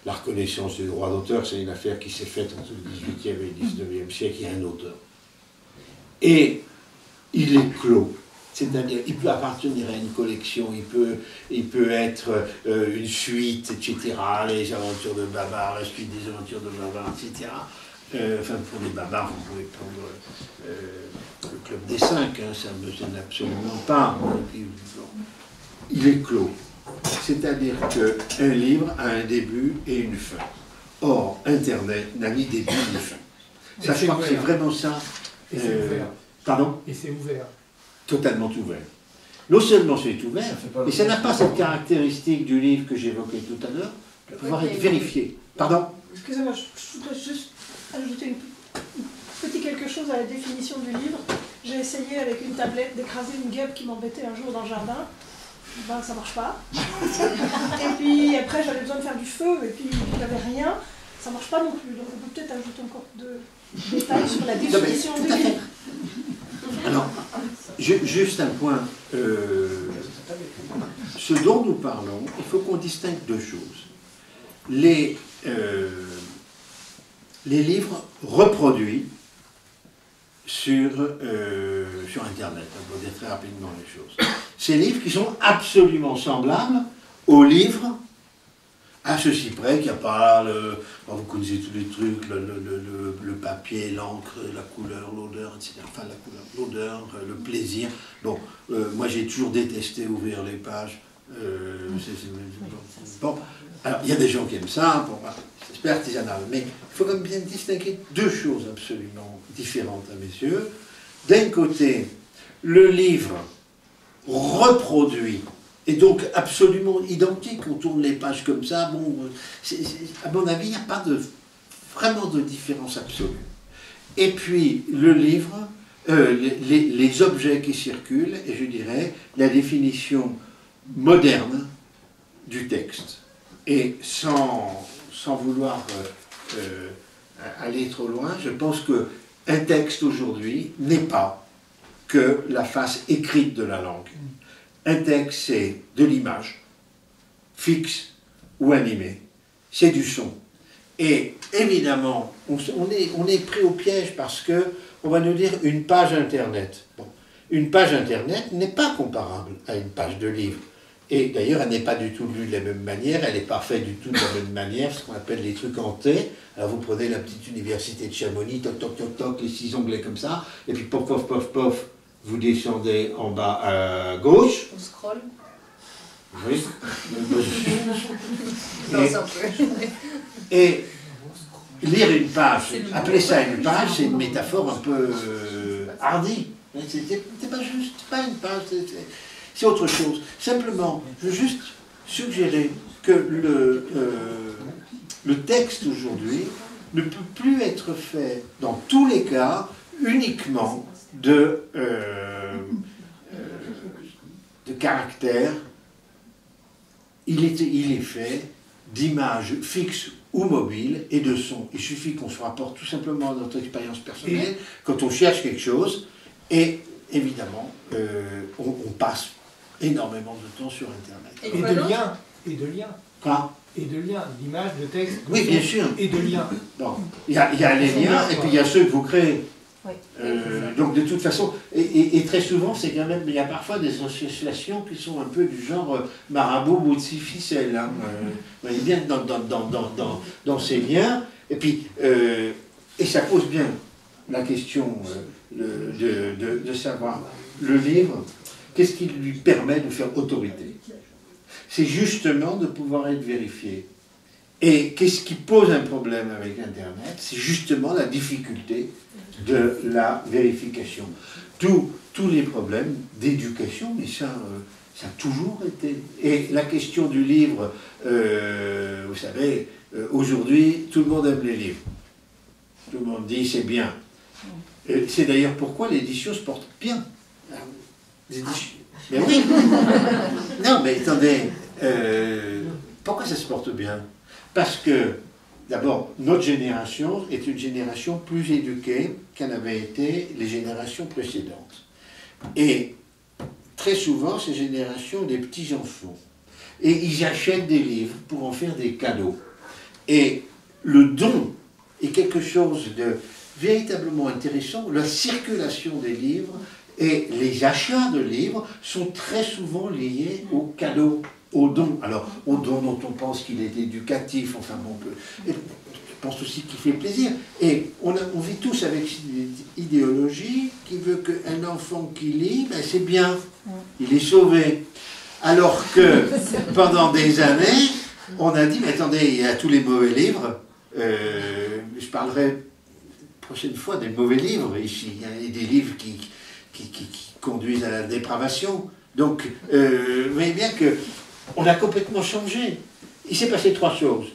la reconnaissance du droit d'auteur, c'est une affaire qui s'est faite entre le XVIIIe et le XIXe siècle, il y a un auteur. Et il est clos. C'est-à-dire, il peut appartenir à une collection, il peut être une suite, etc., les aventures de Babar, la suite des aventures de Babar, etc. Enfin, pour les Babars, vous pouvez prendre le Club des 5, hein, ça ne me gêne absolument pas. Il est clos. C'est-à-dire qu'un livre a un début et une fin. Or, Internet n'a ni début ni fin. Ça, je crois que c'est vraiment ça. Et c'est ouvert. Pardon? Et c'est ouvert. Totalement ouvert. Non seulement c'est ouvert, mais ça n'a pas cette caractéristique du livre que j'évoquais tout à l'heure, de pouvoir être vérifié. Pardon? Excusez-moi, je voudrais juste ajouter une petit quelque chose à la définition du livre. J'ai essayé avec une tablette d'écraser une guêpe qui m'embêtait un jour dans le jardin. Ben, ça marche pas. Et puis après, j'avais besoin de faire du feu, et puis j'avais rien. Ça marche pas non plus. Donc on peut peut-être ajouter encore de détails sur la définition du livre. Alors, juste un point. Ce dont nous parlons, il faut qu'on distingue deux choses. Les livres reproduits sur Internet, on peut dire très rapidement les choses. Ces livres qui sont absolument semblables aux livres, à ceci près qu'il n'y a pas vous connaissez tous les trucs, le papier, l'encre, la couleur, l'odeur, etc. Enfin, la couleur, l'odeur, le plaisir. Bon, moi j'ai toujours détesté ouvrir les pages. Bon, alors il y a des gens qui aiment ça, bon, c'est artisanal, mais il faut quand même bien distinguer deux choses absolument différentes à mes yeux. D'un côté, le livre reproduit, et donc absolument identique, on tourne les pages comme ça, bon, à mon avis, il n'y a pas vraiment de différence absolue. Et puis, le livre, les objets qui circulent, et je dirais, la définition moderne du texte. Et sans vouloir aller trop loin, je pense qu'un texte aujourd'hui n'est pas que la face écrite de la langue. Un texte, c'est de l'image, fixe ou animée. C'est du son. Et évidemment, on est pris au piège parce qu'on va nous dire une page Internet. Bon, une page Internet n'est pas comparable à une page de livre. Et d'ailleurs, elle n'est pas du tout lue de la même manière, elle n'est pas faite du tout de la même manière, ce qu'on appelle les trucs en T. Alors vous prenez la petite université de Chamonix, toc, toc, toc, toc, les 6 onglets comme ça, et puis pof, pof, pof, pof, vous descendez en bas à gauche. On scroll. Oui. Non, ça peut. Et lire une page, appeler ça une page, c'est une métaphore un peu hardie. C'est pas juste, c'est pas une page, c'est autre chose. Simplement, je veux juste suggérer que le texte aujourd'hui ne peut plus être fait, dans tous les cas, uniquement de caractères. Il est fait d'images fixes ou mobiles et de sons. Il suffit qu'on se rapporte tout simplement à notre expérience personnelle quand on cherche quelque chose, et évidemment, on passe énormément de temps sur Internet. Et de liens. Quoi ? Et de liens, d'images, de textes. Oui, bien sûr. Et de liens. Bon. Il y a les liens, et puis il y a ceux que vous créez. Oui. Donc de toute façon, et très souvent, c'est quand même, il y a parfois des associations qui sont un peu du genre marabout, bout de six ficelles. Hein. Vous voyez bien dans ces liens, et puis et ça pose bien la question de savoir le livre, qu'est-ce qui lui permet de faire autorité? C'est justement de pouvoir être vérifié. Et qu'est-ce qui pose un problème avec Internet? C'est justement la difficulté de la vérification. Tous les problèmes d'éducation, mais ça a toujours été. Et la question du livre, vous savez, aujourd'hui, tout le monde aime les livres. Tout le monde dit c'est bien. C'est d'ailleurs pourquoi l'édition se porte bien. Mais oui. Non, mais attendez, pourquoi ça se porte bien? Parce que, d'abord, notre génération est une génération plus éduquée qu'en avaient été les générations précédentes. Et très souvent, ces générations ont des petits-enfants. Et ils achètent des livres pour en faire des cadeaux. Et le don est quelque chose de véritablement intéressant. La circulation des livres et les achats de livres sont très souvent liés aux cadeaux, aux dons. Alors, aux dons dont on pense qu'il est éducatif, enfin bon, je pense aussi qu'il fait plaisir. Et on vit tous avec une idéologie qui veut qu'un enfant qui lit, ben c'est bien, il est sauvé. Alors que pendant des années, on a dit, mais attendez, il y a tous les mauvais livres, je parlerai la prochaine fois des mauvais livres ici, il y a des livres qui conduisent à la dépravation. Donc, vous voyez bien qu'on a complètement changé. Il s'est passé trois choses.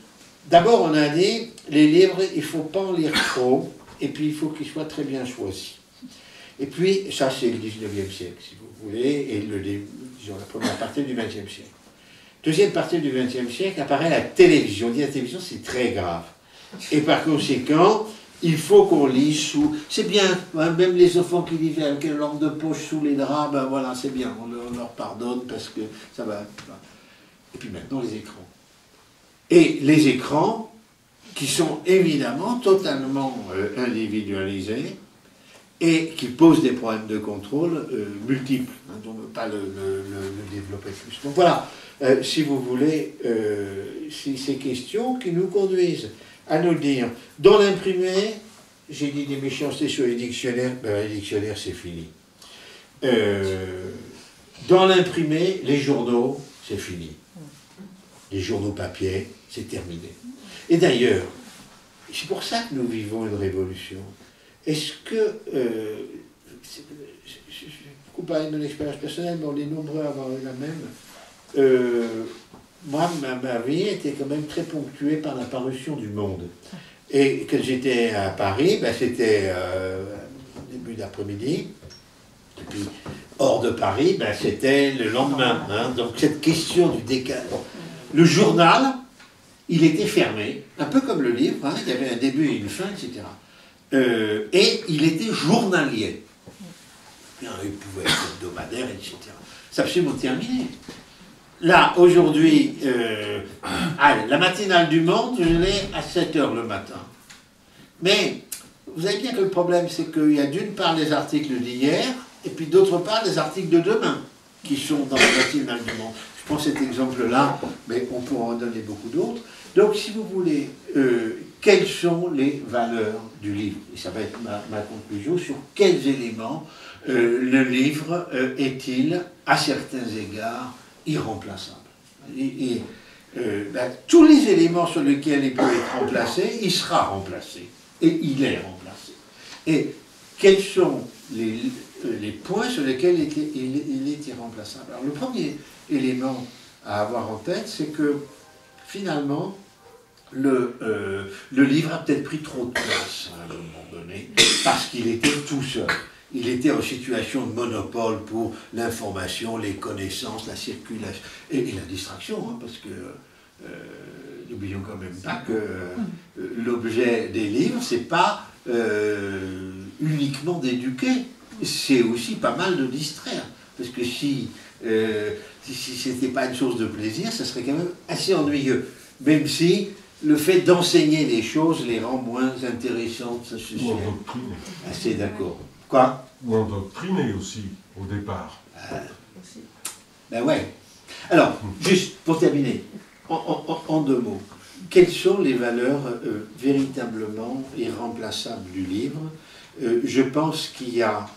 D'abord, on a dit, les livres, il ne faut pas en lire trop, et puis il faut qu'ils soient très bien choisis. Et puis, ça c'est le 19e siècle, si vous voulez, et disons, la première partie du 20e siècle. Deuxième partie du 20e siècle, apparaît la télévision. On dit la télévision, c'est très grave. Et par conséquent, il faut qu'on lise sous... C'est bien, même les enfants qui vivent avec une lampe de poche sous les draps, ben voilà, c'est bien, on leur pardonne parce que ça va... Et puis maintenant, les écrans. Et les écrans, qui sont évidemment totalement individualisés, et qui posent des problèmes de contrôle multiples, hein, dont on ne peut pas le développer plus. Donc voilà, si vous voulez, ces questions qui nous conduisent à nous dire, dans l'imprimé, j'ai dit des méchancetés sur les dictionnaires, ben, les dictionnaires c'est fini. Dans l'imprimé, les journaux, c'est fini. Les journaux papier, c'est terminé. Et d'ailleurs, c'est pour ça que nous vivons une révolution. Est-ce que, je beaucoup parlé de mon expérience personnelle, mais on est nombreux à avoir eu la même. Moi, ma vie était quand même très ponctuée par la parution du Monde. Et quand j'étais à Paris, ben, c'était début d'après-midi. Et puis, hors de Paris, ben, c'était le lendemain. Hein. Donc, cette question du décalage. Le journal, il était fermé, un peu comme le livre, hein, il y avait un début et une fin, etc. Et il était journalier. Il pouvait être hebdomadaire, etc. C'est absolument terminé. Là, aujourd'hui, la matinale du Monde, je l'ai à 7h le matin. Mais, vous avez bien que le problème, c'est qu'il y a d'une part les articles d'hier, et puis d'autre part les articles de demain, qui sont dans la matinale du Monde. Je prends cet exemple-là, mais on pourra en donner beaucoup d'autres. Donc, si vous voulez, quelles sont les valeurs du livre? Et ça va être ma conclusion sur quels éléments le livre est-il, à certains égards, irremplaçable. Tous les éléments sur lesquels il peut être remplacé, il sera remplacé. Et il est remplacé. Et quels sont les points sur lesquels il est irremplaçable. Alors, le premier élément à avoir en tête, c'est que finalement, le livre a peut-être pris trop de place à un moment donné, parce qu'il était tout seul. Il était en situation de monopole pour l'information, les connaissances, la circulation et la distraction, hein, parce que n'oublions quand même pas que l'objet des livres, c'est pas uniquement d'éduquer, c'est aussi pas mal de distraire. Parce que si c'était pas une source de plaisir, ça serait quand même assez ennuyeux. Même si le fait d'enseigner les choses les rend moins intéressantes, ça je suis assez d'accord. Quoi? Ou endoctriner aussi, au départ. Ben ouais. Alors, juste pour terminer, en 2 mots, quelles sont les valeurs véritablement irremplaçables du livre? Je pense qu'il y a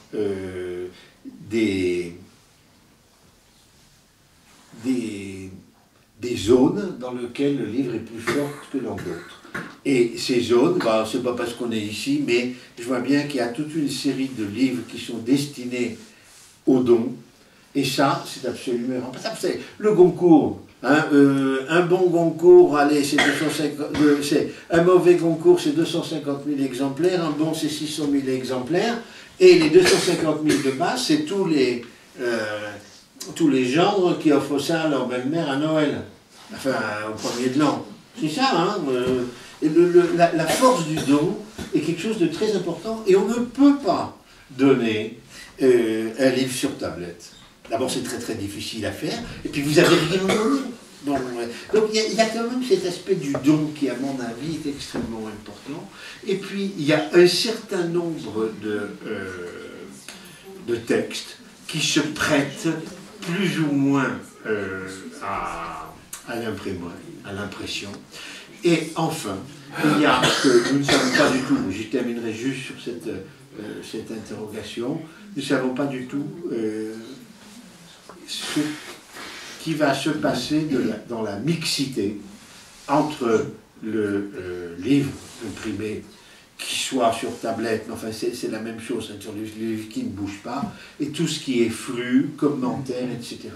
des zones dans lesquelles le livre est plus fort que dans d'autres. Et ces zones, bah, c'est pas parce qu'on est ici, mais je vois bien qu'il y a toute une série de livres qui sont destinés aux dons, et ça, c'est absolument irremplaçable. C'est le Goncourt. Hein, un bon Goncourt, allez, c'est 250, un mauvais Goncourt, c'est 250 000 exemplaires, un bon, c'est 600 000 exemplaires, et les 250 000 de base, c'est tous les gendres qui offrent ça à leur belle-mère à Noël, enfin, au premier de l'an. C'est ça, hein, et la force du don est quelque chose de très important, et on ne peut pas donner un livre sur tablette. D'abord, c'est très très difficile à faire, et puis vous n'avez rien donné. Bon, ouais. Donc il y a quand même cet aspect du don qui, à mon avis, est extrêmement important. Et puis, il y a un certain nombre de textes qui se prêtent plus ou moins à l'impression. Et enfin, il y a que nous ne savons pas du tout, je terminerai juste sur cette interrogation, nous ne savons pas du tout ce qui va se passer dans la mixité entre le livre imprimé, qui soit sur tablette, mais enfin c'est la même chose, sur le livre qui ne bouge pas, et tout ce qui est flux, commentaires, etc.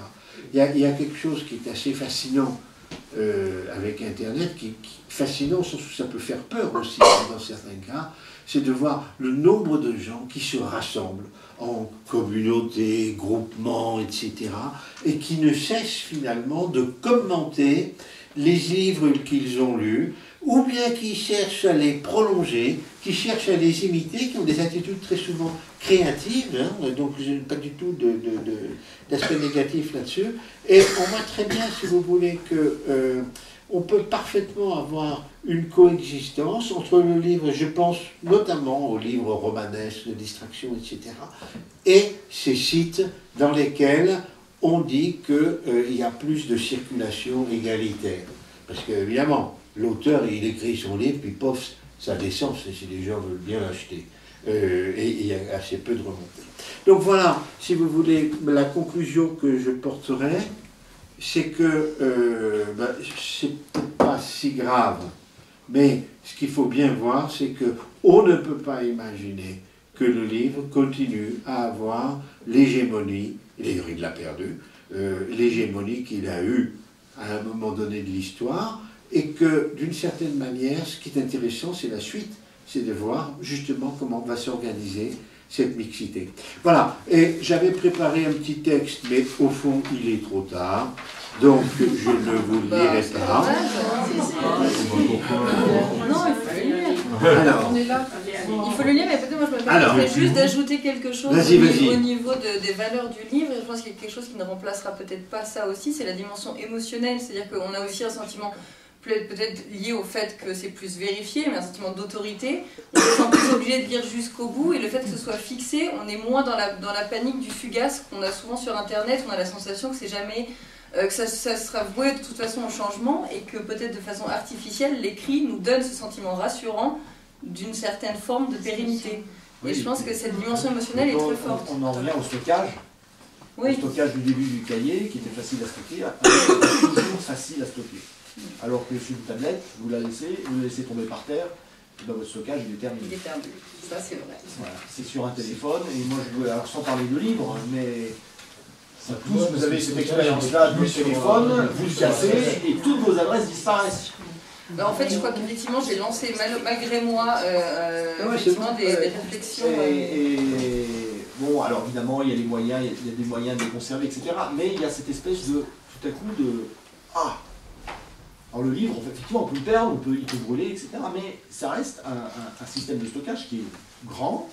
Il y a quelque chose qui est assez fascinant avec Internet, fascinant, ça peut faire peur aussi dans certains cas, c'est de voir le nombre de gens qui se rassemblent en communauté, groupement, etc., et qui ne cessent finalement de commenter les livres qu'ils ont lus, ou bien qui cherchent à les prolonger, qui cherchent à les imiter, qui ont des attitudes très souvent créatives, hein, donc je n'ai pas du tout d'aspect négatif là-dessus, et on voit très bien, si vous voulez, que on peut parfaitement avoir une coexistence entre le livre, je pense notamment aux livres romanesques de distraction, etc., et ces sites dans lesquels on dit qu'il y a plus de circulation égalitaire. Parce qu'évidemment, l'auteur, il écrit son livre, puis pof, ça descend si les gens veulent bien l'acheter. Et il y a assez peu de remontées. Donc voilà, si vous voulez, la conclusion que je porterai, c'est que c'est peut-être pas si grave, mais ce qu'il faut bien voir, c'est qu'on ne peut pas imaginer que le livre continue à avoir l'hégémonie, et d'ailleurs il l'a perdu, l'hégémonie qu'il a eue à un moment donné de l'histoire, et que d'une certaine manière, ce qui est intéressant, c'est la suite, c'est de voir justement comment va s'organiser cette mixité. Voilà, et j'avais préparé un petit texte, mais au fond, il est trop tard, donc je ne vous le lirai pas. Non, il faut le lire. Alors, On est là. Il faut le lire, mais peut-être moi je me permettrais juste d'ajouter quelque chose au niveau des valeurs du livre. Je pense qu'il y a quelque chose qui ne remplacera peut-être pas ça aussi, c'est la dimension émotionnelle, c'est-à-dire qu'on a aussi un sentiment peut-être lié au fait que c'est plus vérifié, mais un sentiment d'autorité. On se sent plus obligé de lire jusqu'au bout, et le fait que ce soit fixé, on est moins dans la panique du fugace qu'on a souvent sur Internet. On a la sensation que c'est jamais, que ça sera voué de toute façon au changement, et que peut-être de façon artificielle, l'écrit nous donne ce sentiment rassurant d'une certaine forme de pérennité. Oui. Et je pense que cette dimension émotionnelle est très forte. On en revient au stockage. Oui. Le stockage du début du cahier, qui était facile à stocker, toujours facile à stocker. Alors que sur une tablette, vous la laissez tomber par terre, ben, votre stockage il est terminé. Il est perdu, ça c'est vrai. Voilà. C'est sur un téléphone, et moi je veux, alors sans parler de livres, mais ça, tous vous avez cette expérience-là de votre téléphone, vous le cassez et toutes vos adresses disparaissent. Ben, en fait, je crois qu'effectivement, j'ai lancé malgré moi effectivement, des réflexions. Et bon, alors évidemment, il y a des moyens de les conserver, etc. Mais il y a cette espèce de, tout à coup, de alors le livre, effectivement, on peut le perdre, il peut brûler, etc. Mais ça reste un système de stockage qui est grand,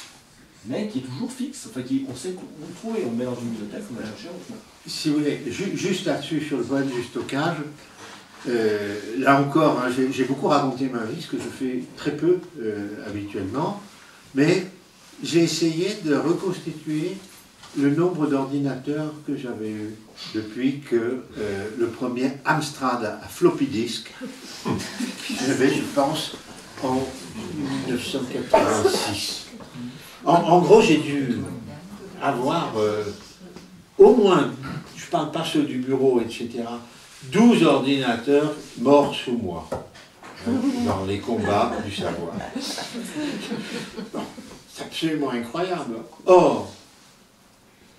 mais qui est toujours fixe. Enfin, on sait où le trouver. On le met dans une bibliothèque, on va le chercher, on le trouve. Si vous voulez, juste là-dessus, sur le problème du stockage, là encore, hein, j'ai beaucoup raconté ma vie, ce que je fais très peu habituellement, mais j'ai essayé de reconstituer le nombre d'ordinateurs que j'avais eu depuis que le premier Amstrad à floppy disk, j'avais, je pense, en 1986. En gros, j'ai dû avoir au moins, je ne parle pas ceux du bureau, etc., 12 ordinateurs morts sous moi, dans les combats du savoir. Bon, c'est absolument incroyable. Or,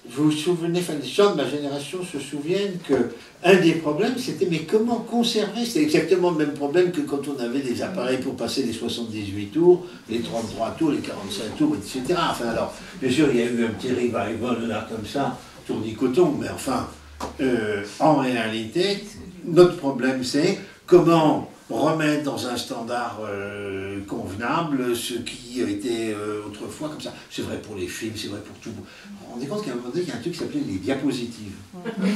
vous vous souvenez, enfin, les gens de ma génération se souviennent qu'un des problèmes, c'était mais comment conserver? C'était exactement le même problème que quand on avait des appareils pour passer les 78 tours, les 33 tours, les 45 tours, etc. Enfin, alors, bien sûr, il y a eu un petit revival là comme ça, tournicoton, mais enfin, en réalité, notre problème, c'est comment remettre dans un standard convenable ce qui était autrefois comme ça. C'est vrai pour les films, c'est vrai pour tout. Vous vous rendez compte qu'à un moment donné, il y a un truc qui s'appelait les diapositives. Mais,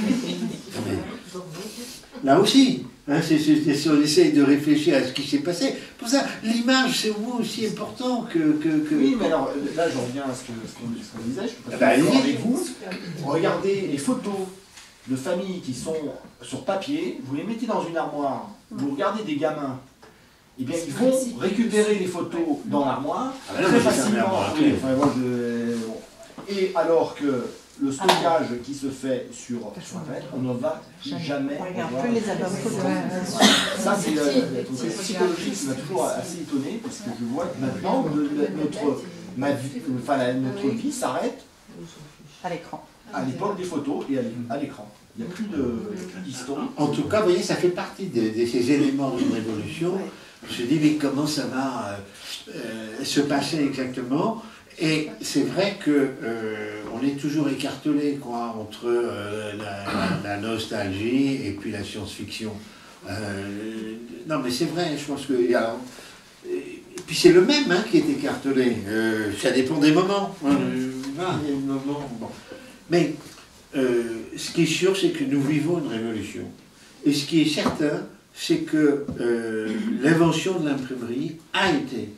là aussi, hein, si on essaye de réfléchir à ce qui s'est passé, pour ça, l'image, c'est au moins aussi important que... Oui, mais alors, là, j'en reviens à ce qu'on disait, je peux pas d'accord avec vous. Regardez les photos de familles qui sont sur papier, vous les mettez dans une armoire, vous regardez des gamins, eh bien ils vont récupérer les photos dans l'armoire très facilement. Et alors que le stockage qui se fait sur Internet, on ne va jamais avoir. Ça, c'est la psychologie qui m'a toujours assez étonné, parce que je vois que maintenant, notre vie s'arrête à l'écran. À l'époque des photos et à l'écran. Il n'y a plus d'historique. En tout cas, vous voyez, ça fait partie de ces éléments d'une révolution. Je me suis dit, mais comment ça va se passer exactement? Et c'est vrai qu'on est toujours écartelé, quoi, entre la nostalgie et puis la science-fiction. Non, mais c'est vrai, je pense que... Et puis c'est le même hein, qui est écartelé. Ça dépend des moments. Hein, il y a des moments... Bon. Mais ce qui est sûr, c'est que nous vivons une révolution. Et ce qui est certain, c'est que l'invention de l'imprimerie a été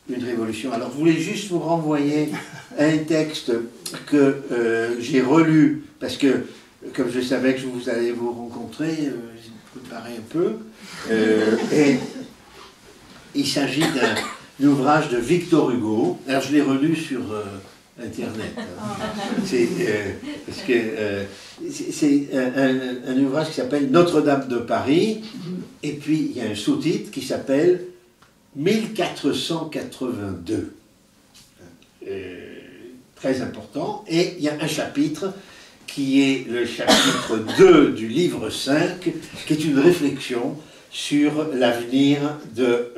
une révolution. Alors, je voulais juste vous renvoyer à un texte que j'ai relu, parce que, comme je savais que vous allez vous rencontrer, j'ai préparé un peu. Et il s'agit d'un ouvrage de Victor Hugo. Alors, je l'ai relu sur... Internet. Parce que c'est un ouvrage qui s'appelle Notre-Dame de Paris, et puis il y a un sous-titre qui s'appelle 1482. Très important. Et il y a un chapitre qui est le chapitre 2 du livre 5, qui est une réflexion sur l'avenir de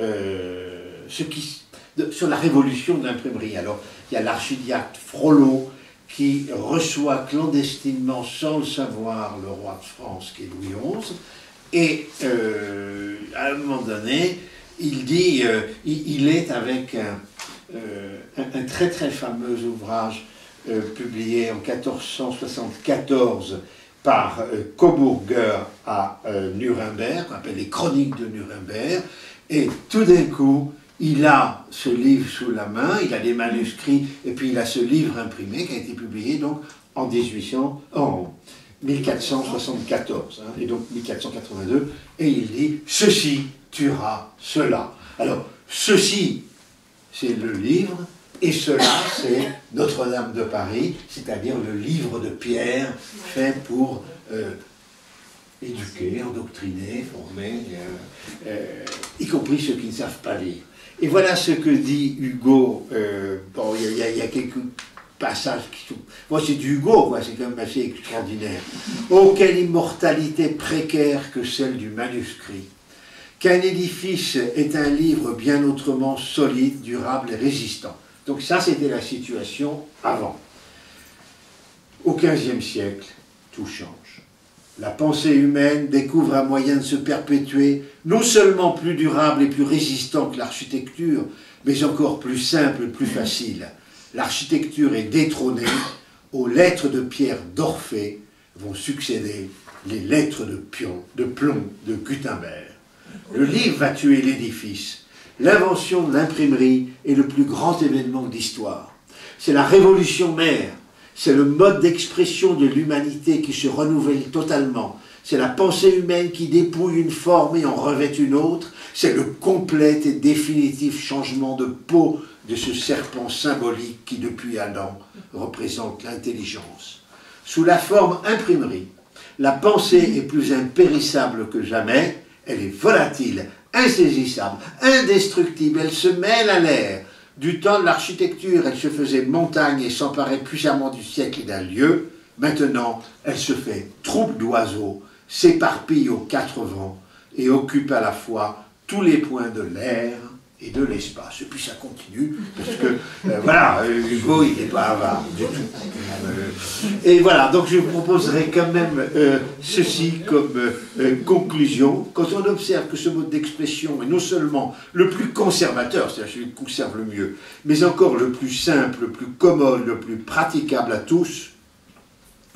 sur la révolution de l'imprimerie. Alors, il y a l'archidiacre Frollo qui reçoit clandestinement, sans le savoir, le roi de France, qui est Louis XI, et à un moment donné, il dit, il est avec un très très fameux ouvrage publié en 1474 par Coburger à Nuremberg, qu'on appelle les Chroniques de Nuremberg, et tout d'un coup, il a ce livre sous la main, il a des manuscrits, et puis il a ce livre imprimé qui a été publié donc en 1474, hein, et donc 1482, et il dit « Ceci tuera cela ». Alors, ceci, c'est le livre, et cela, c'est Notre-Dame de Paris, c'est-à-dire le livre de pierre fait pour éduqués, endoctrinés, formés, y compris ceux qui ne savent pas lire. Et voilà ce que dit Hugo. Bon, il y a quelques passages qui sont... Moi, c'est du Hugo, c'est quand même assez extraordinaire. Oh, quelle immortalité précaire que celle du manuscrit. Qu'un édifice est un livre bien autrement solide, durable et résistant. Donc ça, c'était la situation avant. Au XVe siècle, tout change. La pensée humaine découvre un moyen de se perpétuer, non seulement plus durable et plus résistant que l'architecture, mais encore plus simple et plus facile. L'architecture est détrônée, aux lettres de pierre d'Orphée vont succéder les lettres de plomb de Gutenberg. Le livre va tuer l'édifice. L'invention de l'imprimerie est le plus grand événement de l'histoire. C'est la révolution mère. C'est le mode d'expression de l'humanité qui se renouvelle totalement. C'est la pensée humaine qui dépouille une forme et en revêt une autre. C'est le complet et définitif changement de peau de ce serpent symbolique qui, depuis Adam, représente l'intelligence. Sous la forme imprimerie, la pensée est plus impérissable que jamais. Elle est volatile, insaisissable, indestructible. Elle se mêle à l'air. Du temps de l'architecture, elle se faisait montagne et s'emparait puissamment du siècle et d'un lieu. Maintenant, elle se fait troupe d'oiseaux, s'éparpille aux quatre vents et occupe à la fois tous les points de l'air et de l'espace. Et puis ça continue, parce que, voilà, Hugo, il n'est pas avare du tout. Et voilà, donc je vous proposerai quand même ceci comme conclusion. Quand on observe que ce mode d'expression est non seulement le plus conservateur, c'est-à-dire celui qui conserve le mieux, mais encore le plus simple, le plus commode, le plus praticable à tous,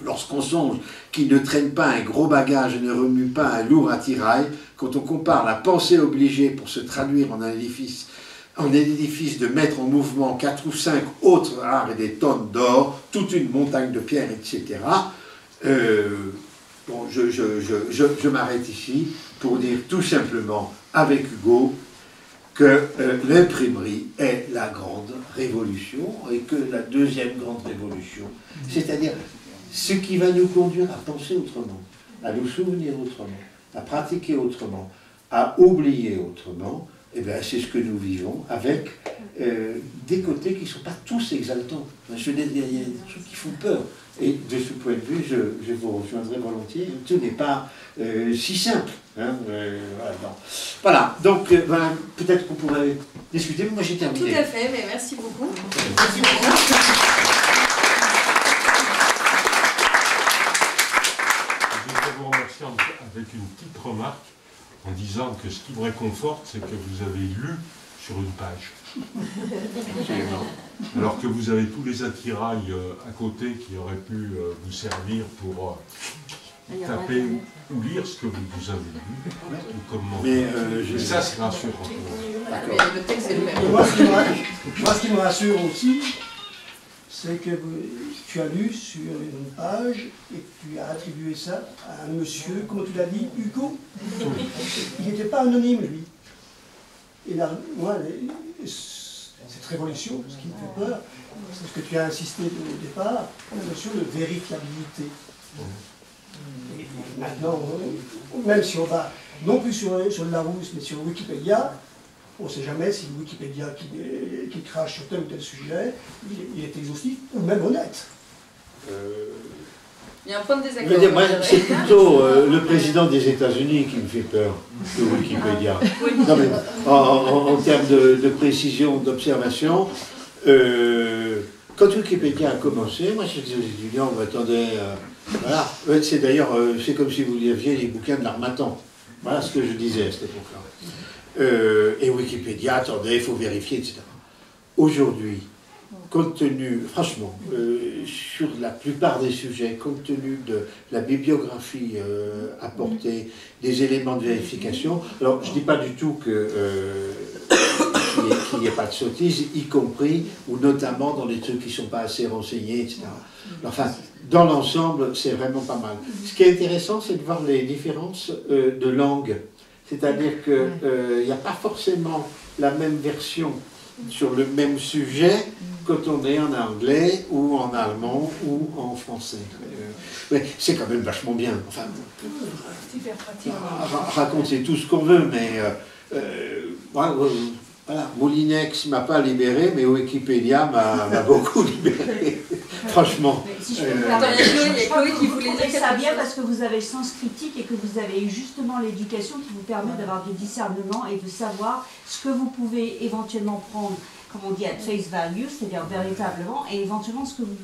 lorsqu'on songe qu'il ne traîne pas un gros bagage et ne remue pas un lourd attirail, quand on compare la pensée obligée pour se traduire en un édifice de mettre en mouvement 4 ou 5 autres arts et des tonnes d'or, toute une montagne de pierres, etc. Bon, je m'arrête ici pour dire tout simplement, avec Hugo, que l'imprimerie est la grande révolution et que la deuxième grande révolution, c'est-à-dire ce qui va nous conduire à penser autrement, à nous souvenir autrement, à pratiquer autrement, à oublier autrement, eh bien, c'est ce que nous vivons avec des côtés qui ne sont pas tous exaltants. Je veux dire, il y a des trucs qui font peur. Et de ce point de vue, je vous rejoindrai volontiers. Tout n'est pas si simple. Hein, voilà, donc voilà, peut-être qu'on pourrait discuter, mais moi j'ai terminé. Tout à fait, mais merci beaucoup. Merci beaucoup. Avec une petite remarque en disant que ce qui me réconforte, c'est que vous avez lu sur une page. Alors que vous avez tous les attirails à côté qui auraient pu vous servir pour taper ou lire ce que vous avez lu ou commenter. Mais ça, c'est rassurant. Le texte est le même. Moi, ce qui me rassure aussi, c'est que tu as lu sur une page et tu as attribué ça à un monsieur, comment tu l'as dit, Hugo. Il n'était pas anonyme, lui. Et là, moi, cette révolution, ce qui me fait peur, c'est ce que tu as insisté au départ, la notion de vérifiabilité. Et maintenant, même si on va, non plus sur le Larousse, mais sur Wikipédia, on ne sait jamais si Wikipédia qui crache sur tel ou tel sujet, il est exhaustif ou même honnête. Il y a un point de désaccord. C'est plutôt le président des États-Unis qui me fait peur que Wikipédia. Non, mais, en termes de précision, d'observation, quand Wikipédia a commencé, moi je disais aux étudiants, on attendait, voilà, c'est d'ailleurs, c'est comme si vous lisiez les bouquins de l'Harmattan. Voilà ce que je disais à cette époque-là. Et Wikipédia, attendez, il faut vérifier, etc. Aujourd'hui, compte tenu, franchement, sur la plupart des sujets, compte tenu de la bibliographie apportée, des éléments de vérification, alors je ne dis pas du tout qu'il n'y ait pas de sottise, y compris, ou notamment dans les trucs qui ne sont pas assez renseignés, etc. Enfin, dans l'ensemble, c'est vraiment pas mal. Ce qui est intéressant, c'est de voir les différences de langue. C'est-à-dire qu'il n'y a pas forcément la même version sur le même sujet quand on est en anglais ou en allemand ou en français. Mais c'est quand même vachement bien. Enfin, Hyper pratique. raconter tout ce qu'on veut, mais voilà, Moulinex ne m'a pas libéré, mais Wikipédia m'a beaucoup libéré. Franchement. Si je peux me permettre, il y a Chloé qui voulait dire ça bien parce que vous avez le sens critique et que vous avez eu justement l'éducation qui vous permet d'avoir du discernement et de savoir ce que vous pouvez éventuellement prendre, comme on dit, à face value, c'est-à-dire véritablement, et éventuellement ce que vous...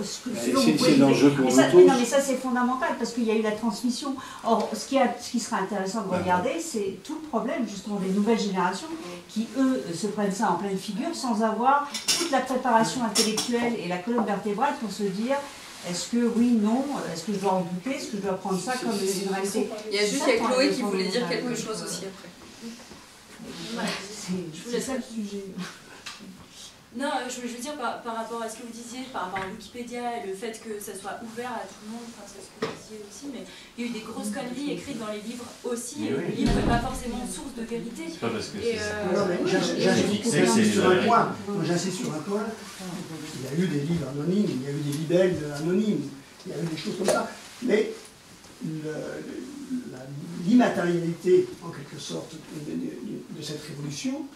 C'est l'enjeu pour nous tous. Oui, non, mais ça c'est fondamental parce qu'il y a eu la transmission. Or, ce qui sera intéressant de regarder, c'est tout le problème justement des nouvelles générations qui, eux, se prennent ça en pleine figure sans avoir toute la préparation intellectuelle et la colonne vertébrale pour se dire est-ce que oui, non, est-ce que je dois en douter, est-ce que je dois prendre ça comme une réalité. Il y a juste Chloé qui voulait dire quelque chose aussi après. C'est ça le sujet. Non, je veux dire par rapport à ce que vous disiez, par rapport à Wikipédia et le fait que ça soit ouvert à tout le monde, enfin, c'est ce que vous disiez aussi, mais il y a eu des grosses conneries écrites dans les livres aussi, et le livre n'est pas forcément source de vérité. C'est pas parce que j'insiste sur un point. J'insiste sur un point. Il y a eu des livres anonymes, il y a eu des libelles anonymes, il y a eu des choses comme ça. Mais l'immatérialité, en quelque sorte, de cette révolution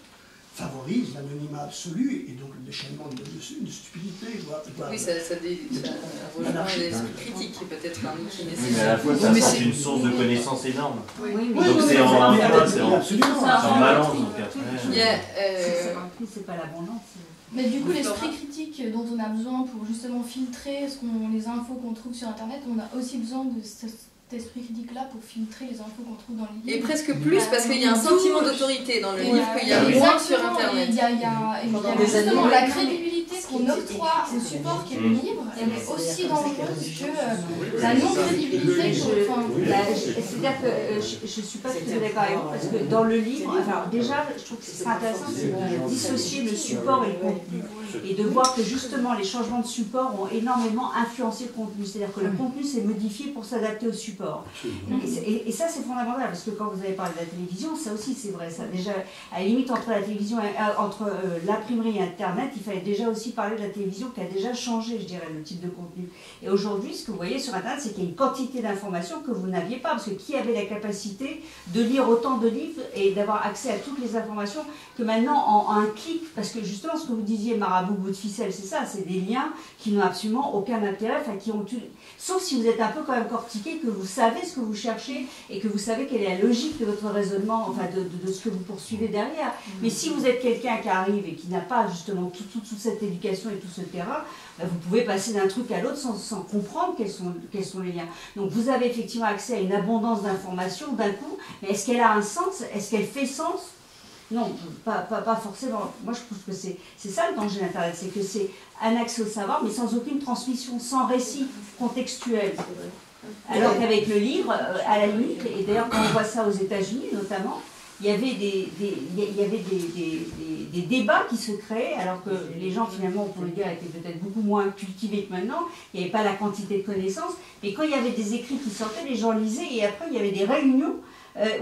favorise l'anonymat absolu et donc le déchaînement de stupidité. Oui, ça rejoint l'esprit critique qui est peut-être un outil nécessaire. Mais à la fois, ça apporte une source de connaissances énorme. Oui, donc c'est en balance. Donc après, c'est pas l'abondance. Mais du coup, l'esprit critique dont on a besoin pour justement filtrer les infos qu'on trouve sur Internet, on a aussi besoin de cet esprit critique-là pour filtrer les infos qu'on trouve dans les livres. Et presque plus, parce qu'il y a un sentiment d'autorité dans le livre qu'il y a moins sur Internet. Il y a justement la crédibilité qu'on octroie au support qui est le livre, elle est aussi dangereuse que la non-crédibilité. C'est-à-dire que je ne suis pas tout à fait d'accord avec vous, parce que dans le livre, alors déjà, je trouve que ce qui serait intéressant, c'est de dissocier le support et le contenu. Et de voir que justement les changements de support ont énormément influencé le contenu. C'est-à-dire que le contenu s'est modifié pour s'adapter au support. Et ça, c'est fondamental, parce que quand vous avez parlé de la télévision, ça aussi c'est vrai. Ça. Déjà, à la limite, entre la télévision, entre l'imprimerie et Internet, il fallait déjà aussi parler de la télévision qui a déjà changé, je dirais, le type de contenu. Et aujourd'hui, ce que vous voyez sur Internet, c'est qu'il y a une quantité d'informations que vous n'aviez pas, parce que qui avait la capacité de lire autant de livres et d'avoir accès à toutes les informations que maintenant en un clic, parce que justement, ce que vous disiez, marabout, bout de ficelle, c'est ça, c'est des liens qui n'ont absolument aucun intérêt, enfin, qui ont sauf si vous êtes un peu quand même cortiqué, que vous savez ce que vous cherchez et que vous savez quelle est la logique de votre raisonnement, enfin de ce que vous poursuivez derrière. Mais si vous êtes quelqu'un qui arrive et qui n'a pas justement toute cette éducation et tout ce terrain, vous pouvez passer d'un truc à l'autre sans comprendre quels sont les liens. Donc vous avez effectivement accès à une abondance d'informations d'un coup, mais est-ce qu'elle a un sens? Est-ce qu'elle fait sens? Non, pas forcément. Moi, je trouve que c'est ça le danger d'Internet, c'est que c'est un accès au savoir, mais sans aucune transmission, sans récit contextuel. Alors qu'avec le livre, à la limite, et d'ailleurs quand on voit ça aux États-Unis notamment, il y avait des débats qui se créaient, alors que les gens finalement, on pourrait dire, étaient peut-être beaucoup moins cultivés que maintenant, il n'y avait pas la quantité de connaissances, mais quand il y avait des écrits qui sortaient, les gens lisaient, et après il y avait des réunions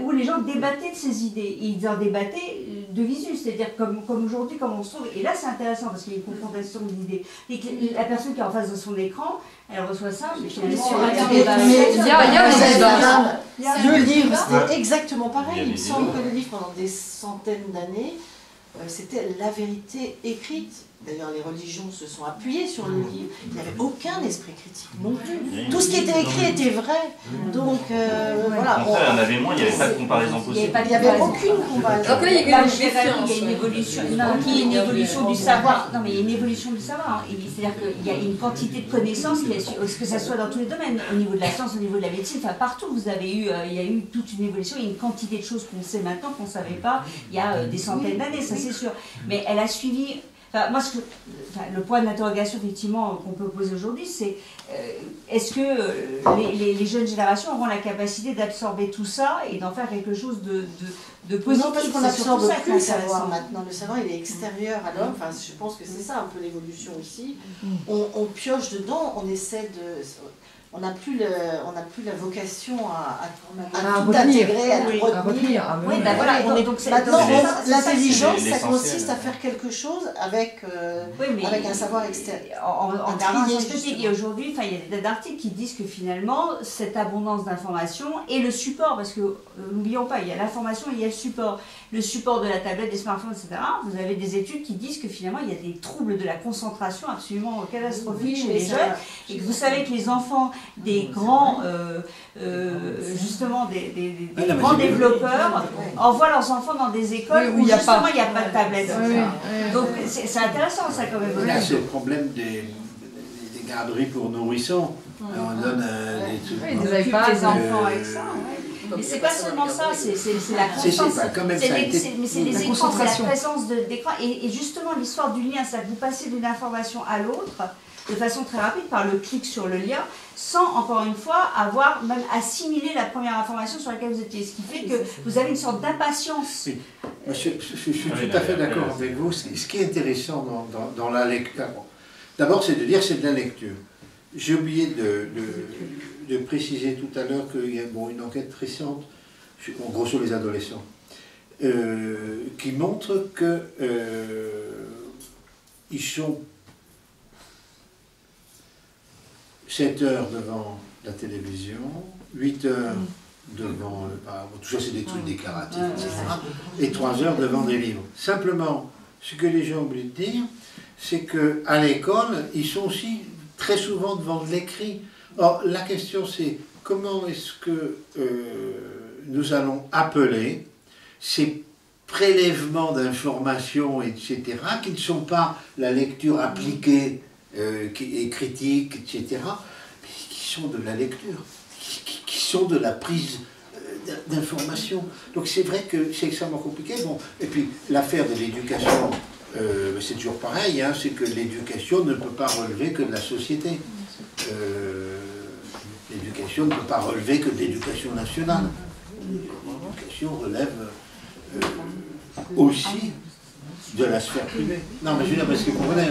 où les gens débattaient de ces idées, et ils en débattaient de visu, c'est-à-dire comme aujourd'hui, comme on se trouve, et là c'est intéressant parce qu'il y a une confrontation d'idées, et que la personne qui est en face de son écran, elle reçoit ça, mais finalement, le livre, c'était exactement pareil, il me semble que le livre, pendant des centaines d'années, c'était la vérité écrite. D'ailleurs, les religions se sont appuyées sur le livre. Il n'y avait aucun esprit critique non plus. Tout ce qui était écrit était vrai. Donc, voilà. Il y en avait moins, il n'y avait pas de comparaison possible. Il n'y avait aucune comparaison. Donc là, il y a une évolution. Il y a une évolution du savoir. Non, mais il y a une évolution du savoir. C'est-à-dire qu'il y a une quantité de connaissances, que ça soit dans tous les domaines, au niveau de la science, au niveau de la médecine, enfin partout, il y a eu toute une évolution. Il y a une quantité de choses qu'on sait maintenant qu'on ne savait pas il y a des centaines d'années, ça c'est sûr. Mais elle a suivi. Enfin, moi, le point d'interrogation effectivement qu'on peut poser aujourd'hui, c'est est-ce que les jeunes générations auront la capacité d'absorber tout ça et d'en faire quelque chose de positif? Non, parce qu'on n'absorbe plus le savoir maintenant. Le savoir, il est extérieur à l'homme. Enfin, je pense que c'est ça un peu l'évolution aussi. On pioche dedans, on essaie de... on n'a plus la vocation à tout retenir. intégrer, à tout retenir. Oui, ben voilà, maintenant, l'intelligence, ça consiste à faire quelque chose avec un savoir extérieur. En triant esthétique. Et aujourd'hui, il y a des articles qui disent que finalement, cette abondance d'informations et le support, parce que n'oublions pas, il y a l'information et il y a le support de la tablette, des smartphones, etc. Vous avez des études qui disent que finalement, il y a des troubles de la concentration absolument catastrophiques chez les jeunes, et que vous savez que les enfants des grands, justement, des grands développeurs envoient leurs enfants dans des écoles où justement il n'y a pas de tablette. Donc c'est intéressant ça quand même. Là c'est le problème des garderies pour nourrissons. On donne des iPads, des enfants avec ça. Mais c'est pas seulement ça, c'est la constance. Mais c'est les écrans, c'est la présence d'écran. Et justement l'histoire du lien, c'est que vous passez d'une information à l'autre de façon très rapide par le clic sur le lien, sans encore une fois avoir même assimilé la première information sur laquelle vous étiez. Ce qui fait que vous avez une sorte d'impatience. Oui. Je suis tout à fait d'accord avec vous. Ce qui est intéressant dans la lecture, d'abord c'est de dire que c'est de la lecture. J'ai oublié de préciser tout à l'heure qu'il y a une enquête récente, en gros sur les adolescents, qui montre que ils sont 7 heures devant la télévision, 8 heures devant, tout ça c'est des trucs déclaratifs, etc., et 3 heures devant des livres. Simplement, ce que les gens oublient de dire, c'est qu'à l'école, ils sont aussi très souvent devant de l'écrit. Or, la question c'est, comment est-ce que nous allons appeler ces prélèvements d'informations, etc., qui ne sont pas la lecture appliquée et critique, etc., mais qui sont de la lecture, qui sont de la prise d'informations. Donc c'est vrai que c'est extrêmement compliqué. Bon, et puis l'affaire de l'éducation, c'est toujours pareil, hein, c'est que l'éducation ne peut pas relever que de la société. L'éducation ne peut pas relever que de l'éducation nationale. L'éducation relève aussi de la sphère privée. Non, mais je veux dire, parce que vous comprenez.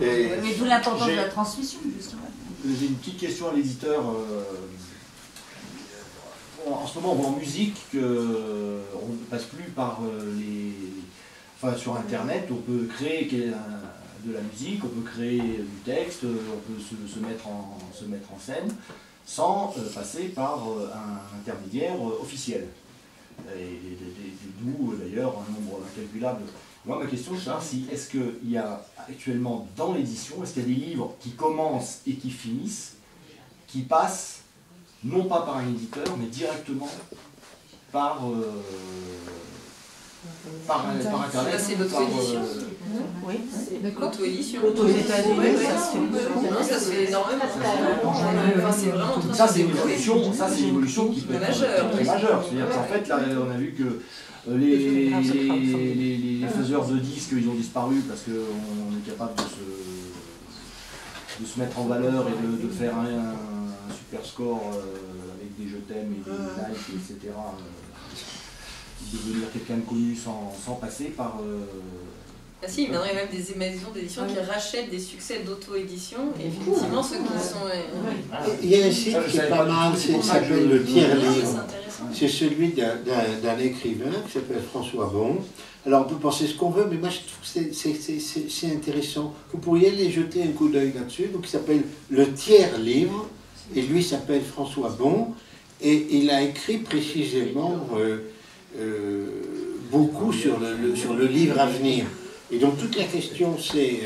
Mais d'où l'importance de la transmission, justement. J'ai une petite question à l'éditeur. En ce moment, on voit en musique qu'on ne passe plus par sur Internet, on peut créer de la musique, on peut créer du texte, on peut se mettre en scène sans passer par un intermédiaire officiel. Et d'où d'ailleurs un nombre incalculable. Moi, ma question, c'est savoir si est-ce qu'il y a actuellement dans l'édition, est-ce qu'il y a des livres qui commencent et qui finissent, qui passent non pas par un éditeur, mais directement par Internet. C'est l'auto-édition. Oui, l'auto-édition. Ça se fait énormément. C'est vraiment très ça, c'est une évolution qui peut être très majeure. C'est-à-dire qu'en fait, là, on a vu que les faiseurs de disques, ils ont disparu parce qu'on est capable de se mettre en valeur et de faire un super score avec des je t'aime et des likes, etc. Devenir quelqu'un de connu sans passer par... Ah si, il viendrait même des maisons d'édition qui rachètent des succès d'auto-édition, et effectivement ceux qui sont... Il y a un site qui est pas mal, ça s'appelle le tiers-livre. C'est celui d'un écrivain qui s'appelle François Bon. Alors on peut penser ce qu'on veut, mais moi je trouve que c'est intéressant. Vous pourriez aller jeter un coup d'œil là-dessus. Donc il s'appelle le tiers-livre, et lui s'appelle François Bon, et il a écrit précisément beaucoup sur le livre à venir. Et donc toute la question c'est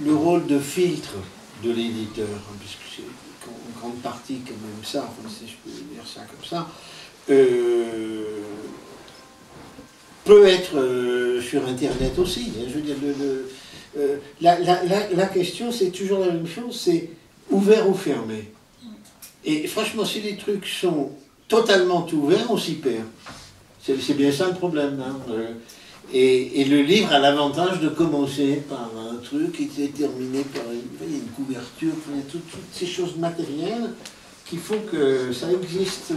le rôle de filtre de l'éditeur, puisque c'est en grande partie quand même ça, enfin, si je peux dire ça comme ça, peut être sur Internet aussi. Hein, je veux dire, la question c'est toujours la même chose, c'est ouvert ou fermé. Et franchement, si les trucs sont totalement ouverts, on s'y perd. C'est bien ça le problème. Hein. Et le livre a l'avantage de commencer par un truc qui est terminé par une couverture, toutes ces choses matérielles qui font que ça existe.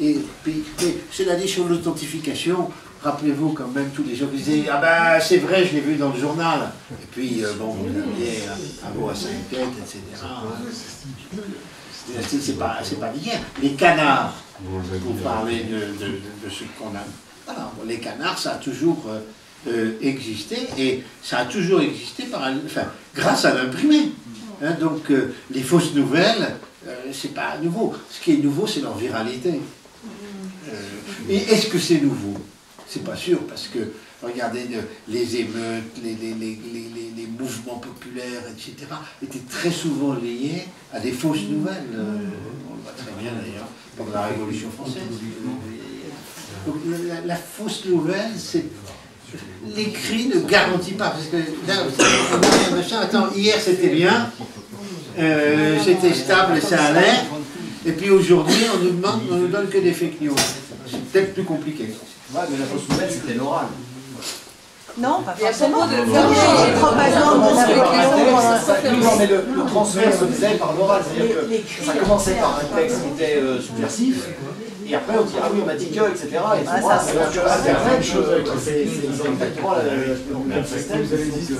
Et puis, cela dit, sur l'authentification, rappelez-vous quand même tous les gens qui disaient « Ah ben c'est vrai, je l'ai vu dans le journal ». Et puis, bon, vous aviez un veau à 5 têtes, etc. C'est pas d'hier. Les canards, vous parlez de ce qu'on a... Voilà, les canards, ça a toujours existé, et ça a toujours existé grâce à l'imprimé. Hein, donc, les fausses nouvelles, c'est pas nouveau. Ce qui est nouveau, c'est leur viralité. Et est-ce que c'est nouveau? C'est pas sûr, parce que, regardez, les émeutes, les mouvements populaires, etc., étaient très souvent liés à des fausses nouvelles. On le voit très bien d'ailleurs, pendant la Révolution française. Donc la fausse nouvelle, c'est... L'écrit ne garantit pas, parce que là, machin, attends, hier c'était bien, c'était stable et ça allait, et puis aujourd'hui on nous donne que des fake news. C'est peut-être plus compliqué. Ouais, mais la fausse nouvelle, c'était l'oral. Non, pas forcément. Non, mais le transfert se faisait par l'oral. C'est-à-dire que ça commençait par un texte qui était subversif, et après on dit ah oui, on m'a dit que, etc. Et c'est la même chose. C'est exactement le même système. Vous avez dit que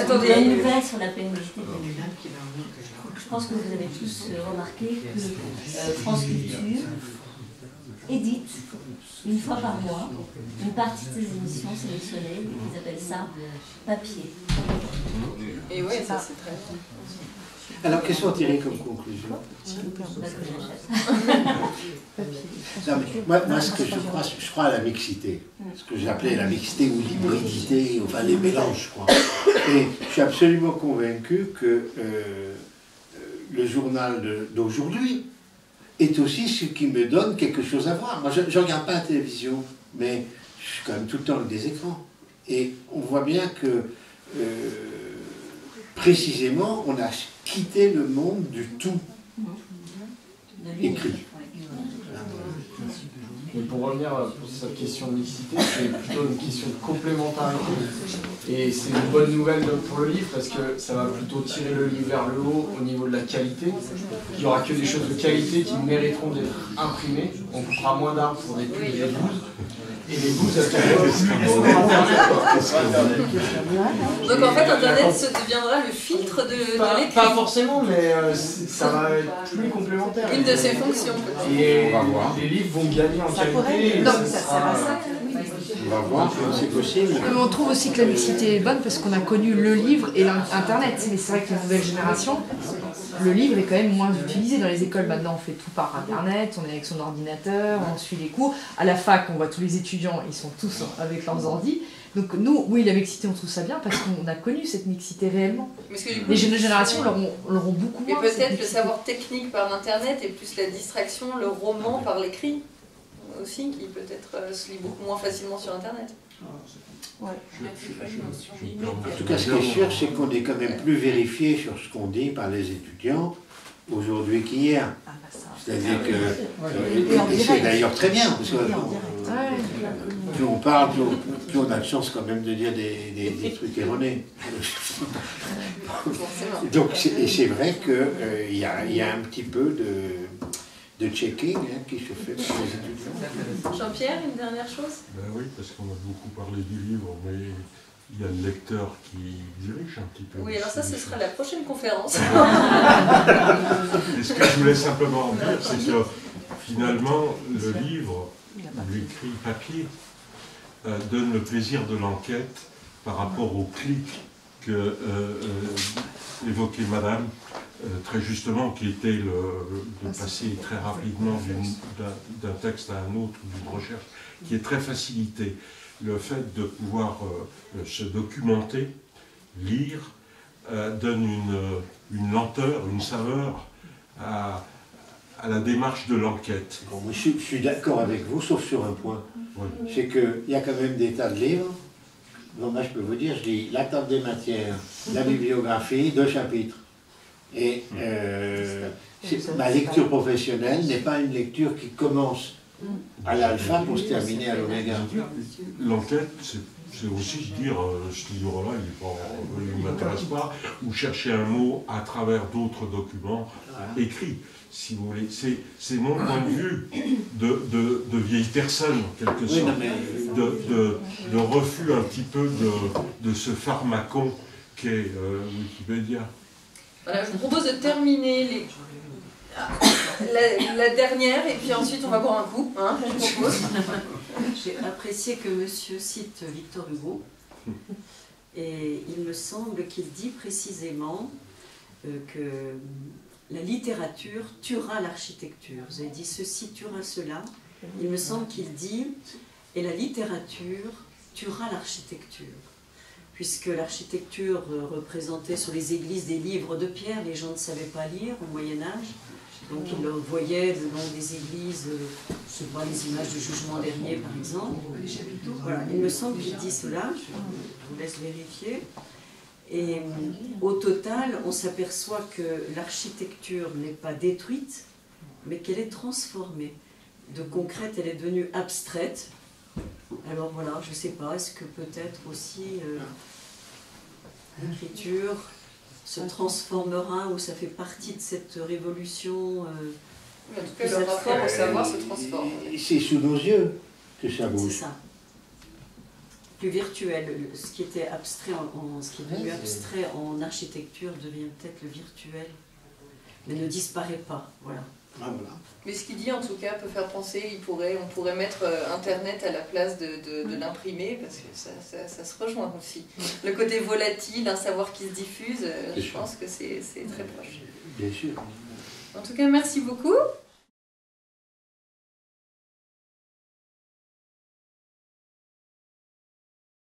Attendez, il y a une nouvelle sur la pénibilité. Je pense que vous avez tous remarqué que France Culture édite une fois par mois une partie de ses émissions sélectionnées, ils appellent ça papier. Et oui, ça c'est très bien. Alors, qu'est-ce qu'on tirait comme conclusion? Non, mais moi, ce que je crois à la mixité. Ce que j'appelais la mixité ou l'hybridité, enfin les mélanges, je crois. Et je suis absolument convaincu que le journal d'aujourd'hui est aussi ce qui me donne quelque chose à voir. Moi, je ne regarde pas la télévision, mais je suis quand même tout le temps avec des écrans. Et on voit bien que, précisément, on a quitté le monde du tout écrit. Et pour revenir pour cette question de mixité, c'est plutôt une question de complémentarité. Et c'est une bonne nouvelle pour le livre parce que ça va plutôt tirer le livre vers le haut au niveau de la qualité. Il n'y aura que des choses de qualité qui mériteront d'être imprimées. On coupera moins d'arbres pour des pubs et des bouses. Et les bouses, elles sont plus Internet. Donc en fait, Internet se deviendra le filtre de l'écrit. Pas forcément, mais ça va être plus complémentaire. Une de ses fonctions peut-être. Et les livres vont gagner en qualité. Donc ça sert à ça. On va voir si c'est possible. Mais on trouve aussi que la mixité est bonne parce qu'on a connu le livre et Internet. Mais c'est vrai que la nouvelle génération, le livre est quand même moins utilisé. Dans les écoles, maintenant, on fait tout par Internet, on est avec son ordinateur, on suit les cours. À la fac, on voit tous les étudiants, ils sont tous avec leurs ordi. Donc nous, oui, la mixité, on trouve ça bien parce qu'on a connu cette mixité réellement. Les jeunes générations l'auront beaucoup moins. Mais peut-être le savoir technique par l'Internet et plus la distraction, le roman par l'écrit aussi, qui peut-être se lit beaucoup moins facilement sur Internet. Ouais. En tout cas, ce qui est sûr, c'est qu'on est quand même plus vérifié sur ce qu'on dit par les étudiants aujourd'hui qu'hier. C'est-à-dire que, et c'est d'ailleurs très bien, parce que plus on parle, plus on a de chance quand même de dire des trucs erronés. Donc, et c'est vrai qu'il y a un petit peu de checking qui se fait par les étudiants. Jean-Pierre, une dernière chose? Ben oui, parce qu'on a beaucoup parlé du livre, mais il y a le lecteur qui dirige un petit peu. Oui, alors ça, ce sera la prochaine conférence. Et ce que je voulais simplement dire, c'est que finalement, le livre, l'écrit papier, donne le plaisir de l'enquête par rapport au clic que évoquait Madame, très justement, qui était de passer très rapidement d'un texte à un autre, d'une recherche, qui est très facilité. Le fait de pouvoir se documenter, lire, donne une lenteur, une saveur à la démarche de l'enquête. Bon, moi, je suis d'accord avec vous, sauf sur un point. Oui. C'est qu'il y a quand même des tas de livres. Bon, moi, je peux vous dire, je lis la table des matières, la bibliographie, 2 chapitres. Et ma lecture professionnelle n'est pas une lecture qui commence à l'alpha pour se terminer à l'oméga. L'enquête, c'est aussi dire ce livre-là, il ne m'intéresse pas, ou chercher un mot à travers d'autres documents écrits. si vous voulez. C'est mon point de vue de vieille personne, en quelque sorte, de refus un petit peu de ce pharmacon qu'est Wikipédia. Voilà, je vous propose de terminer la dernière, et puis ensuite on va boire un coup, hein, je propose. J'ai apprécié que monsieur cite Victor Hugo, et il me semble qu'il dit précisément que la littérature tuera l'architecture. Vous avez dit ceci tuera cela. Il me semble qu'il dit et la littérature tuera l'architecture. Puisque l'architecture représentait sur les églises des livres de pierre, les gens ne savaient pas lire au Moyen-Âge. Donc ils voyaient le long des églises, je vois les images du jugement dernier par exemple. Voilà, il me semble qu'il dit cela, je vous laisse vérifier. Et au total, on s'aperçoit que l'architecture n'est pas détruite, mais qu'elle est transformée. De concrète, elle est devenue abstraite. Alors voilà, je ne sais pas, est-ce que peut-être aussi l'écriture se transformera ou ça fait partie de cette révolution En tout cas, le rapport au savoir se transforme. C'est sous nos yeux que ça bouge. C'est ça. Plus virtuel. Ce qui était abstrait, ce qui est devenu abstrait en architecture devient peut-être le virtuel, mais ne disparaît pas. Voilà. Ah, voilà. Mais ce qu'il dit en tout cas peut faire penser, on pourrait mettre Internet à la place de l'imprimer, parce que ça se rejoint aussi. Le côté volatile, un savoir qui se diffuse, je pense que c'est très proche. Bien sûr. En tout cas, merci beaucoup.